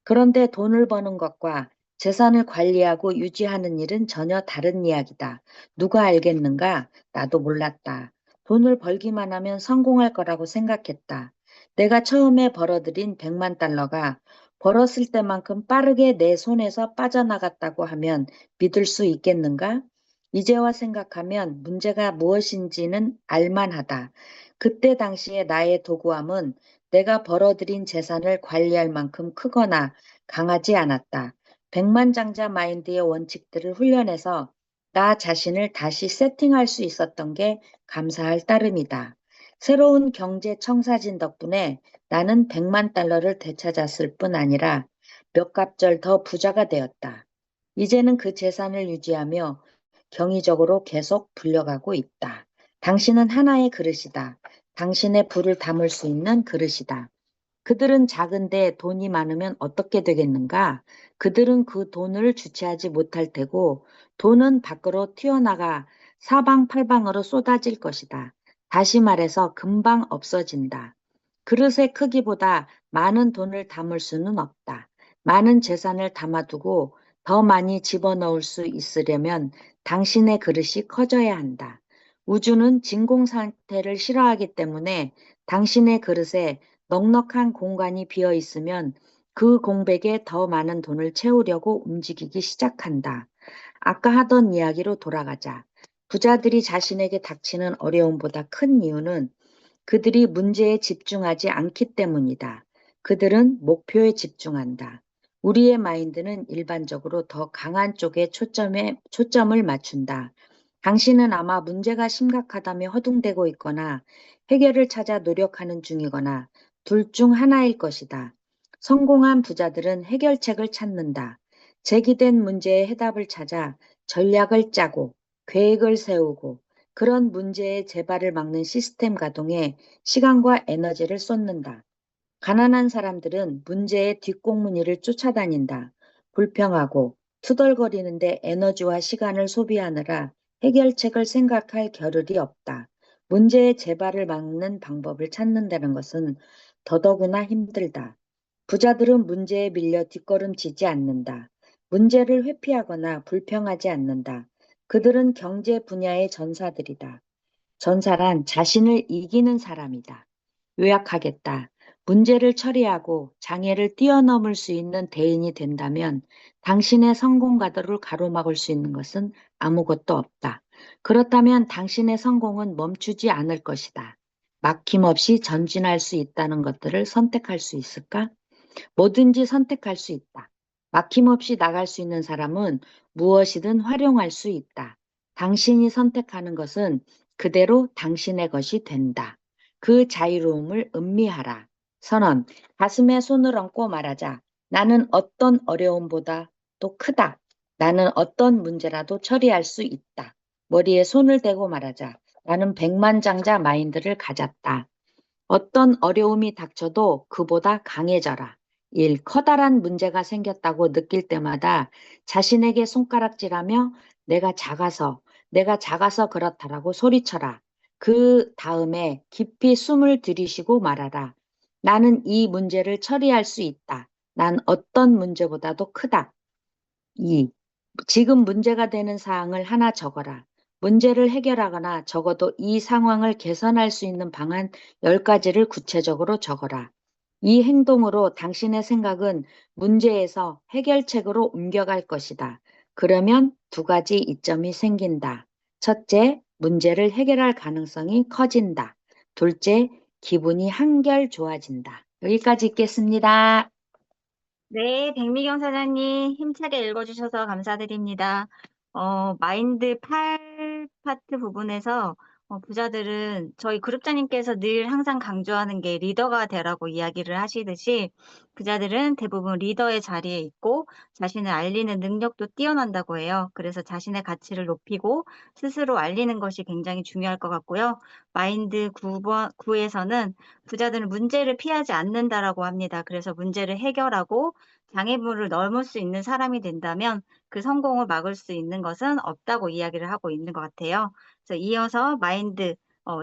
그런데 돈을 버는 것과 재산을 관리하고 유지하는 일은 전혀 다른 이야기다. 누가 알겠는가? 나도 몰랐다. 돈을 벌기만 하면 성공할 거라고 생각했다. 내가 처음에 벌어들인 100만 달러가 벌었을 때만큼 빠르게 내 손에서 빠져나갔다고 하면 믿을 수 있겠는가? 이제와 생각하면 문제가 무엇인지는 알만하다. 그때 당시에 나의 도구함은 내가 벌어들인 재산을 관리할 만큼 크거나 강하지 않았다. 백만장자 마인드의 원칙들을 훈련해서 나 자신을 다시 세팅할 수 있었던 게 감사할 따름이다. 새로운 경제 청사진 덕분에 나는 100만 달러를 되찾았을 뿐 아니라 몇 갑절 더 부자가 되었다. 이제는 그 재산을 유지하며 경이적으로 계속 불려가고 있다. 당신은 하나의 그릇이다. 당신의 불을 담을 수 있는 그릇이다. 그들은 작은데 돈이 많으면 어떻게 되겠는가? 그들은 그 돈을 주체하지 못할 테고 돈은 밖으로 튀어나가 사방팔방으로 쏟아질 것이다. 다시 말해서 금방 없어진다. 그릇의 크기보다 많은 돈을 담을 수는 없다. 많은 재산을 담아두고 더 많이 집어넣을 수 있으려면 당신의 그릇이 커져야 한다. 우주는 진공 상태를 싫어하기 때문에 당신의 그릇에 넉넉한 공간이 비어 있으면 그 공백에 더 많은 돈을 채우려고 움직이기 시작한다. 아까 하던 이야기로 돌아가자. 부자들이 자신에게 닥치는 어려움보다 큰 이유는 그들이 문제에 집중하지 않기 때문이다. 그들은 목표에 집중한다. 우리의 마인드는 일반적으로 더 강한 쪽에 초점을 맞춘다. 당신은 아마 문제가 심각하다며 허둥대고 있거나 해결을 찾아 노력하는 중이거나 둘 중 하나일 것이다. 성공한 부자들은 해결책을 찾는다. 제기된 문제의 해답을 찾아 전략을 짜고 계획을 세우고 그런 문제의 재발을 막는 시스템 가동에 시간과 에너지를 쏟는다. 가난한 사람들은 문제의 뒷공무니를 쫓아다닌다. 불평하고 투덜거리는데 에너지와 시간을 소비하느라 해결책을 생각할 겨를이 없다. 문제의 재발을 막는 방법을 찾는다는 것은 더더구나 힘들다. 부자들은 문제에 밀려 뒷걸음치지 않는다. 문제를 회피하거나 불평하지 않는다. 그들은 경제 분야의 전사들이다. 전사란 자신을 이기는 사람이다. 요약하겠다. 문제를 처리하고 장애를 뛰어넘을 수 있는 대인이 된다면 당신의 성공 가도를 가로막을 수 있는 것은 아무것도 없다. 그렇다면 당신의 성공은 멈추지 않을 것이다. 막힘없이 전진할 수 있다는 것들을 선택할 수 있을까? 뭐든지 선택할 수 있다. 막힘없이 나갈 수 있는 사람은 무엇이든 활용할 수 있다. 당신이 선택하는 것은 그대로 당신의 것이 된다. 그 자유로움을 음미하라. 선언, 가슴에 손을 얹고 말하자. 나는 어떤 어려움보다 또 크다. 나는 어떤 문제라도 처리할 수 있다. 머리에 손을 대고 말하자. 나는 백만장자 마인드를 가졌다. 어떤 어려움이 닥쳐도 그보다 강해져라. 1. 커다란 문제가 생겼다고 느낄 때마다 자신에게 손가락질하며 내가 작아서 그렇다라고 소리쳐라. 그 다음에 깊이 숨을 들이쉬고 말하라. 나는 이 문제를 처리할 수 있다. 난 어떤 문제보다도 크다. 2. 지금 문제가 되는 사항을 하나 적어라. 문제를 해결하거나 적어도 이 상황을 개선할 수 있는 방안 10가지를 구체적으로 적어라. 이 행동으로 당신의 생각은 문제에서 해결책으로 옮겨갈 것이다. 그러면 2가지 이점이 생긴다. 첫째, 문제를 해결할 가능성이 커진다. 둘째, 기분이 한결 좋아진다. 여기까지 읽겠습니다. 네, 백미경 사장님 힘차게 읽어주셔서 감사드립니다. 마인드 8파트 부분에서 부자들은 저희 그룹장님께서 늘 항상 강조하는 게 리더가 되라고 이야기를 하시듯이 부자들은 대부분 리더의 자리에 있고 자신을 알리는 능력도 뛰어난다고 해요. 그래서 자신의 가치를 높이고 스스로 알리는 것이 굉장히 중요할 것 같고요. 마인드 9에서는 부자들은 문제를 피하지 않는다라고 합니다. 그래서 문제를 해결하고 장애물을 넘을 수 있는 사람이 된다면 그 성공을 막을 수 있는 것은 없다고 이야기를 하고 있는 것 같아요. 그래서 이어서 마인드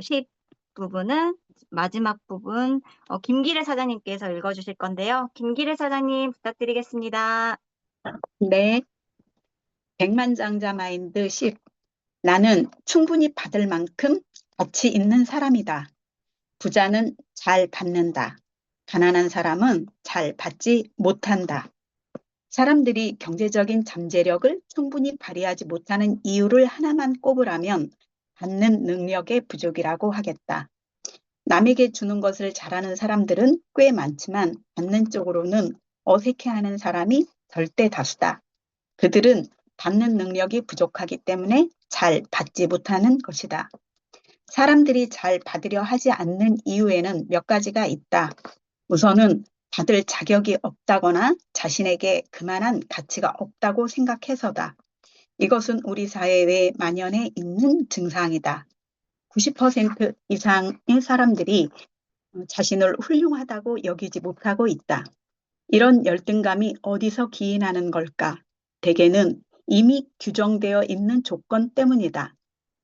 10 부분은 마지막 부분 김기래 사장님께서 읽어주실 건데요. 김기래 사장님 부탁드리겠습니다. 네, 백만장자 마인드 10. 나는 충분히 받을 만큼 가치 있는 사람이다. 부자는 잘 받는다. 가난한 사람은 잘 받지 못한다. 사람들이 경제적인 잠재력을 충분히 발휘하지 못하는 이유를 하나만 꼽으라면 받는 능력의 부족이라고 하겠다. 남에게 주는 것을 잘하는 사람들은 꽤 많지만 받는 쪽으로는 어색해하는 사람이 절대 다수다. 그들은 받는 능력이 부족하기 때문에 잘 받지 못하는 것이다. 사람들이 잘 받으려 하지 않는 이유에는 몇 가지가 있다. 우선은 받을 자격이 없다거나 자신에게 그만한 가치가 없다고 생각해서다. 이것은 우리 사회에 만연해 있는 증상이다. 90% 이상의 사람들이 자신을 훌륭하다고 여기지 못하고 있다. 이런 열등감이 어디서 기인하는 걸까? 대개는 이미 규정되어 있는 조건 때문이다.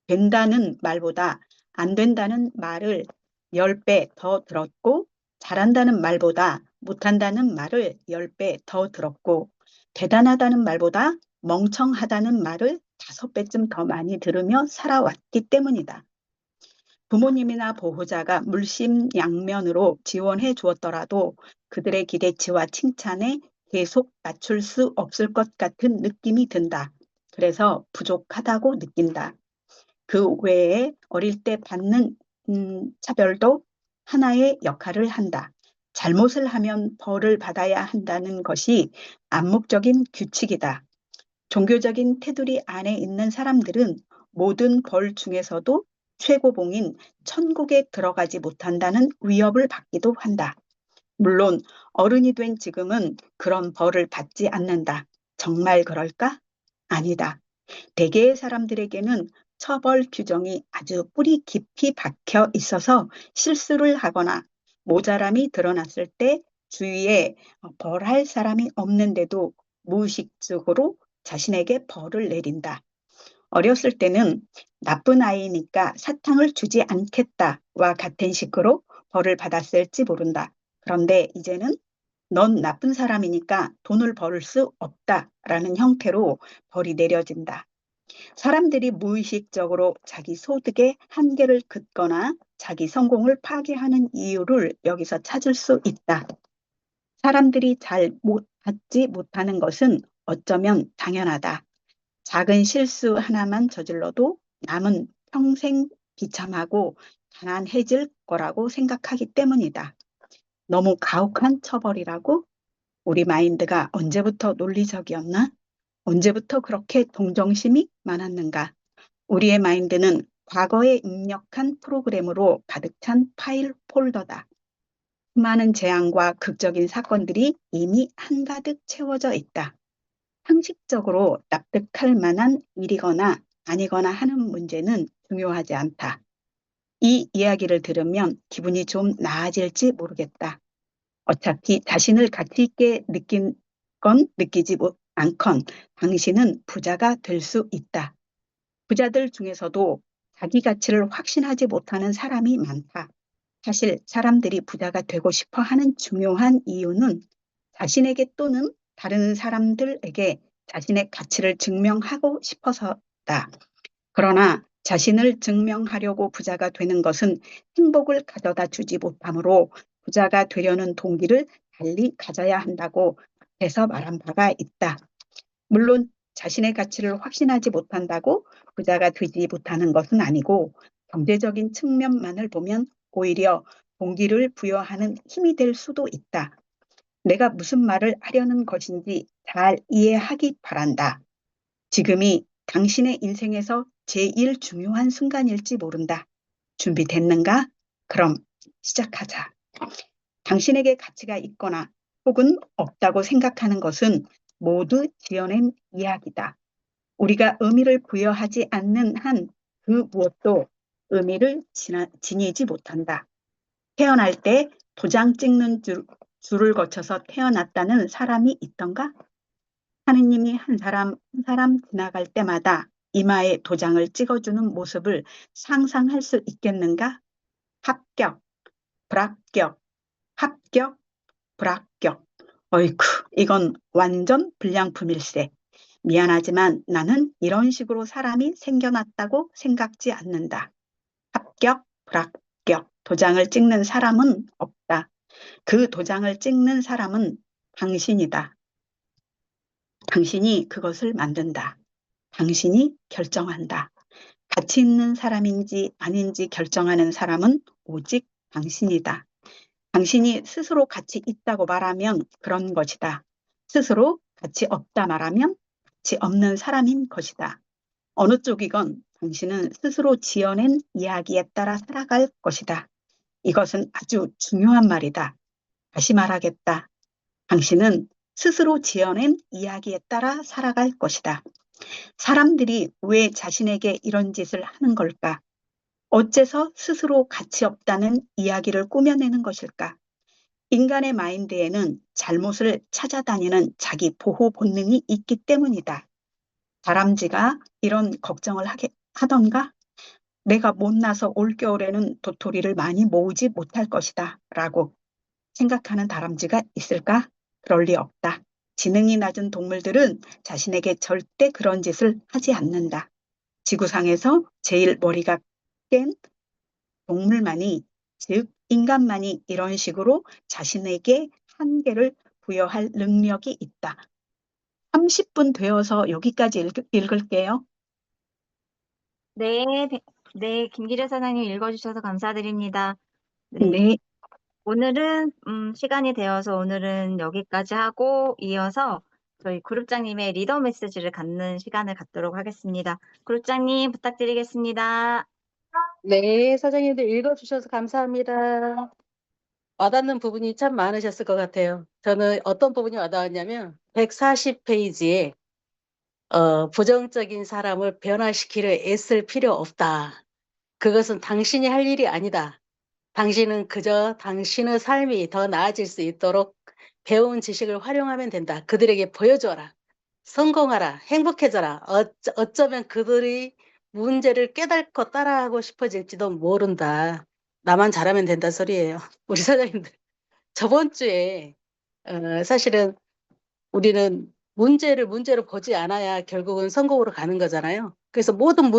된다는 말보다 안 된다는 말을 10배 더 들었고, 잘한다는 말보다 못한다는 말을 10배 더 들었고, 대단하다는 말보다 멍청하다는 말을 5배쯤 더 많이 들으며 살아왔기 때문이다. 부모님이나 보호자가 물심양면으로 지원해 주었더라도 그들의 기대치와 칭찬에 계속 맞출 수 없을 것 같은 느낌이 든다. 그래서 부족하다고 느낀다. 그 외에 어릴 때 받는 차별도 하나의 역할을 한다. 잘못을 하면 벌을 받아야 한다는 것이 암묵적인 규칙이다. 종교적인 테두리 안에 있는 사람들은 모든 벌 중에서도 최고봉인 천국에 들어가지 못한다는 위협을 받기도 한다. 물론 어른이 된 지금은 그런 벌을 받지 않는다. 정말 그럴까? 아니다. 대개의 사람들에게는 처벌 규정이 아주 뿌리 깊이 박혀 있어서 실수를 하거나 모자람이 드러났을 때 주위에 벌할 사람이 없는데도 무의식적으로 자신에게 벌을 내린다. 어렸을 때는 나쁜 아이니까 사탕을 주지 않겠다와 같은 식으로 벌을 받았을지 모른다. 그런데 이제는 넌 나쁜 사람이니까 돈을 벌 수 없다라는 형태로 벌이 내려진다. 사람들이 무의식적으로 자기 소득의 한계를 긋거나 자기 성공을 파괴하는 이유를 여기서 찾을 수 있다. 사람들이 받지 못하는 것은 어쩌면 당연하다. 작은 실수 하나만 저질러도 남은 평생 비참하고 가난해질 거라고 생각하기 때문이다. 너무 가혹한 처벌이라고? 우리 마인드가 언제부터 논리적이었나? 언제부터 그렇게 동정심이 많았는가? 우리의 마인드는 과거에 입력한 프로그램으로 가득 찬 파일 폴더다. 수많은 재앙과 극적인 사건들이 이미 한가득 채워져 있다. 상식적으로 납득할 만한 일이거나 아니거나 하는 문제는 중요하지 않다. 이 이야기를 들으면 기분이 좀 나아질지 모르겠다. 어차피 자신을 가치 있게 느낀 건 느끼지 않건 당신은 부자가 될 수 있다. 부자들 중에서도 자기 가치를 확신하지 못하는 사람이 많다. 사실 사람들이 부자가 되고 싶어 하는 중요한 이유는 자신에게 또는 다른 사람들에게 자신의 가치를 증명하고 싶어서다. 그러나 자신을 증명하려고 부자가 되는 것은 행복을 가져다 주지 못하므로 부자가 되려는 동기를 달리 가져야 한다고 앞에서 말한 바가 있다. 물론 자신의 가치를 확신하지 못한다고 부자가 되지 못하는 것은 아니고 경제적인 측면만을 보면 오히려 동기를 부여하는 힘이 될 수도 있다. 내가 무슨 말을 하려는 것인지 잘 이해하기 바란다. 지금이 당신의 인생에서 제일 중요한 순간일지 모른다. 준비됐는가? 그럼 시작하자. 당신에게 가치가 있거나 혹은 없다고 생각하는 것은 모두 지어낸 이야기다. 우리가 의미를 부여하지 않는 한 그 무엇도 의미를 지니지 못한다. 태어날 때 도장 찍는 줄을 거쳐서 태어났다는 사람이 있던가? 하느님이 한 사람 한 사람 지나갈 때마다 이마에 도장을 찍어주는 모습을 상상할 수 있겠는가? 합격, 불합격, 합격, 불합격. 어이쿠, 이건 완전 불량품일세. 미안하지만 나는 이런 식으로 사람이 생겨났다고 생각지 않는다. 합격, 불합격. 도장을 찍는 사람은 없다. 그 도장을 찍는 사람은 당신이다. 당신이 그것을 만든다. 당신이 결정한다. 가치 있는 사람인지 아닌지 결정하는 사람은 오직 당신이다. 당신이 스스로 가치 있다고 말하면 그런 것이다. 스스로 가치 없다 말하면 가치 없는 사람인 것이다. 어느 쪽이건 당신은 스스로 지어낸 이야기에 따라 살아갈 것이다. 이것은 아주 중요한 말이다. 다시 말하겠다. 당신은 스스로 지어낸 이야기에 따라 살아갈 것이다. 사람들이 왜 자신에게 이런 짓을 하는 걸까? 어째서 스스로 가치 없다는 이야기를 꾸며내는 것일까? 인간의 마인드에는 잘못을 찾아다니는 자기 보호 본능이 있기 때문이다. 다람쥐가 이런 걱정을 하던가? 내가 못나서 올겨울에는 도토리를 많이 모으지 못할 것이다. 라고 생각하는 다람쥐가 있을까? 그럴 리 없다. 지능이 낮은 동물들은 자신에게 절대 그런 짓을 하지 않는다. 지구상에서 제일 머리가 깬 동물만이, 즉 인간만이 이런 식으로 자신에게 한계를 부여할 능력이 있다. 30분 되어서 여기까지 읽을게요. 네, 네, 김기래 사장님 읽어주셔서 감사드립니다. 네, 네, 오늘은 시간이 되어서 오늘은 여기까지 하고 이어서 저희 그룹장님의 리더 메시지를 갖는 시간을 갖도록 하겠습니다. 그룹장님 부탁드리겠습니다. 네, 사장님들 읽어주셔서 감사합니다. 와닿는 부분이 참 많으셨을 것 같아요. 저는 어떤 부분이 와닿았냐면 140페이지에 부정적인 사람을 변화시키려 애쓸 필요 없다. 그것은 당신이 할 일이 아니다. 당신은 그저 당신의 삶이 더 나아질 수 있도록 배운 지식을 활용하면 된다. 그들에게 보여줘라. 성공하라, 행복해져라. 어쩌면 그들이 문제를 깨닫고 따라하고 싶어질지도 모른다. 나만 잘하면 된다 소리예요. 우리 사장님들. 저번 주에 사실은 우리는 문제로 보지 않아야 결국은 성공으로 가는 거잖아요. 그래서 모든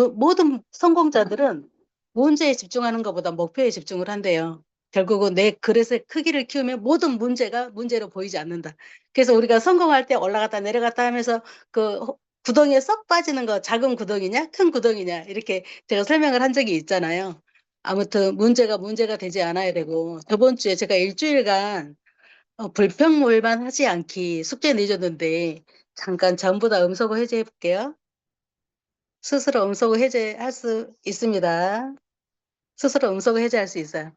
성공자들은 문제에 집중하는 것보다 목표에 집중을 한대요. 결국은 내 그릇의 크기를 키우면 모든 문제가 문제로 보이지 않는다. 그래서 우리가 성공할 때 올라갔다 내려갔다 하면서 그 구덩이에 쏙 빠지는 거 작은 구덩이냐 큰 구덩이냐 이렇게 제가 설명을 한 적이 있잖아요. 아무튼 문제가 되지 않아야 되고 저번 주에 제가 일주일간 불평물만 하지 않기 숙제 내줬는데 잠깐 전부 다 음소거 해제해 볼게요. 스스로 음소거 해제할 수 있습니다. 스스로 음소거 해제할 수 있어요.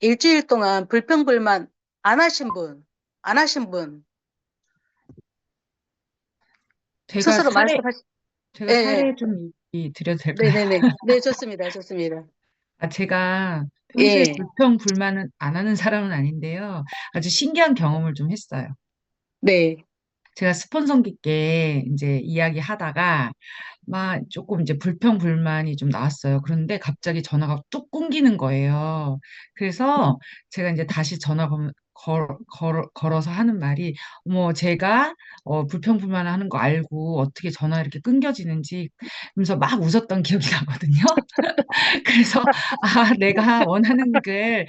일주일 동안 불평불만 안 하신 분 제가 스스로 사례, 말씀하시. 제가 예, 예. 사례 좀 드려도 될까요? 네네네. 네, 좋습니다. 좋습니다. 제가 평소에 예, 불평, 불만은 안 하는 사람은 아닌데요. 아주 신기한 경험을 좀 했어요. 네, 제가 스폰서님께 이제 이야기하다가 막 조금 이제 불평, 불만이 좀 나왔어요. 그런데 갑자기 전화가 뚝 끊기는 거예요. 그래서 제가 이제 다시 걸어서 하는 말이, 제가 불평, 불만 하는 거 알고 어떻게 전화 이렇게 끊겨지는지, 그러면서 막 웃었던 기억이 나거든요. 그래서 내가 원하는 걸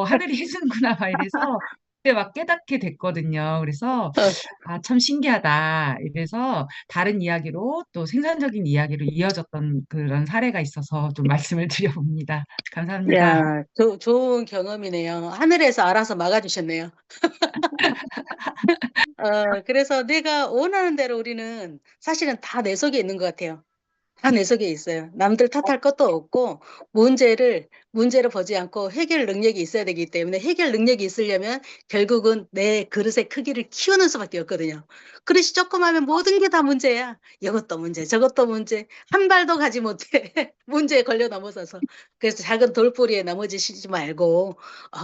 하늘이 해주는구나 막 이래서 그때 막 깨닫게 됐거든요. 그래서 어, 참 신기하다. 이래서 다른 이야기로 또 생산적인 이야기로 이어졌던 그런 사례가 있어서 좀 말씀을 드려봅니다. 감사합니다. 야, 좋은 경험이네요. 하늘에서 알아서 막아주셨네요. 그래서 내가 원하는 대로 우리는 사실은 다 내 속에 있는 것 같아요. 다 내 속에 있어요. 남들 탓할 것도 없고 문제를 보지 않고 해결 능력이 있어야 되기 때문에 해결 능력이 있으려면 결국은 내 그릇의 크기를 키우는 수밖에 없거든요. 그릇이 조그마하면 모든 게 다 문제야. 이것도 문제, 저것도 문제, 한 발도 가지 못해. 문제에 걸려 넘어서서. 그래서 작은 돌부리에 넘어지시지 말고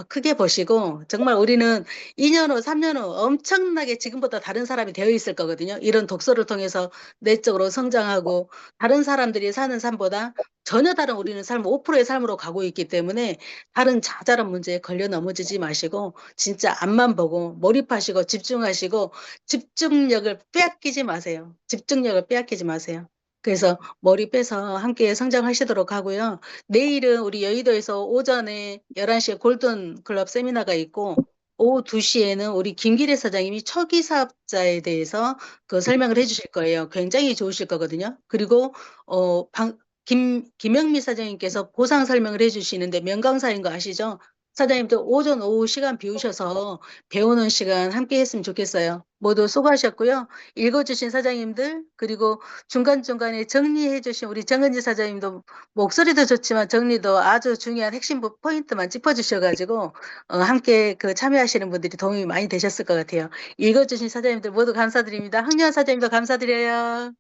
크게 보시고 정말 우리는 2년 후, 3년 후 엄청나게 지금보다 다른 사람이 되어 있을 거거든요. 이런 독서를 통해서 내적으로 성장하고 다른 사람들이 사는 삶보다 전혀 다른 우리는 삶 5%의 삶으로 가고 있기 때문에 다른 자잘한 문제에 걸려 넘어지지 마시고 진짜 앞만 보고 몰입하시고 집중하시고 집중력을 빼앗기지 마세요. 집중력을 빼앗기지 마세요. 그래서 몰입해서 함께 성장하시도록 하고요. 내일은 우리 여의도에서 오전에 11시에 골든 클럽 세미나가 있고 오후 2시에는 우리 김기래 사장님이 초기 사업자에 대해서 그 설명을 해주실 거예요. 굉장히 좋으실 거거든요. 그리고 김영미 사장님께서 보상 설명을 해주시는데 명강사인 거 아시죠? 사장님도 오전 오후 시간 비우셔서 배우는 시간 함께 했으면 좋겠어요. 모두 수고하셨고요. 읽어주신 사장님들 그리고 중간중간에 정리해주신 우리 정은지 사장님도 목소리도 좋지만 정리도 아주 중요한 핵심 포인트만 짚어주셔가지고 함께 그 참여하시는 분들이 도움이 많이 되셨을 것 같아요. 읽어주신 사장님들 모두 감사드립니다. 황교안 사장님도 감사드려요.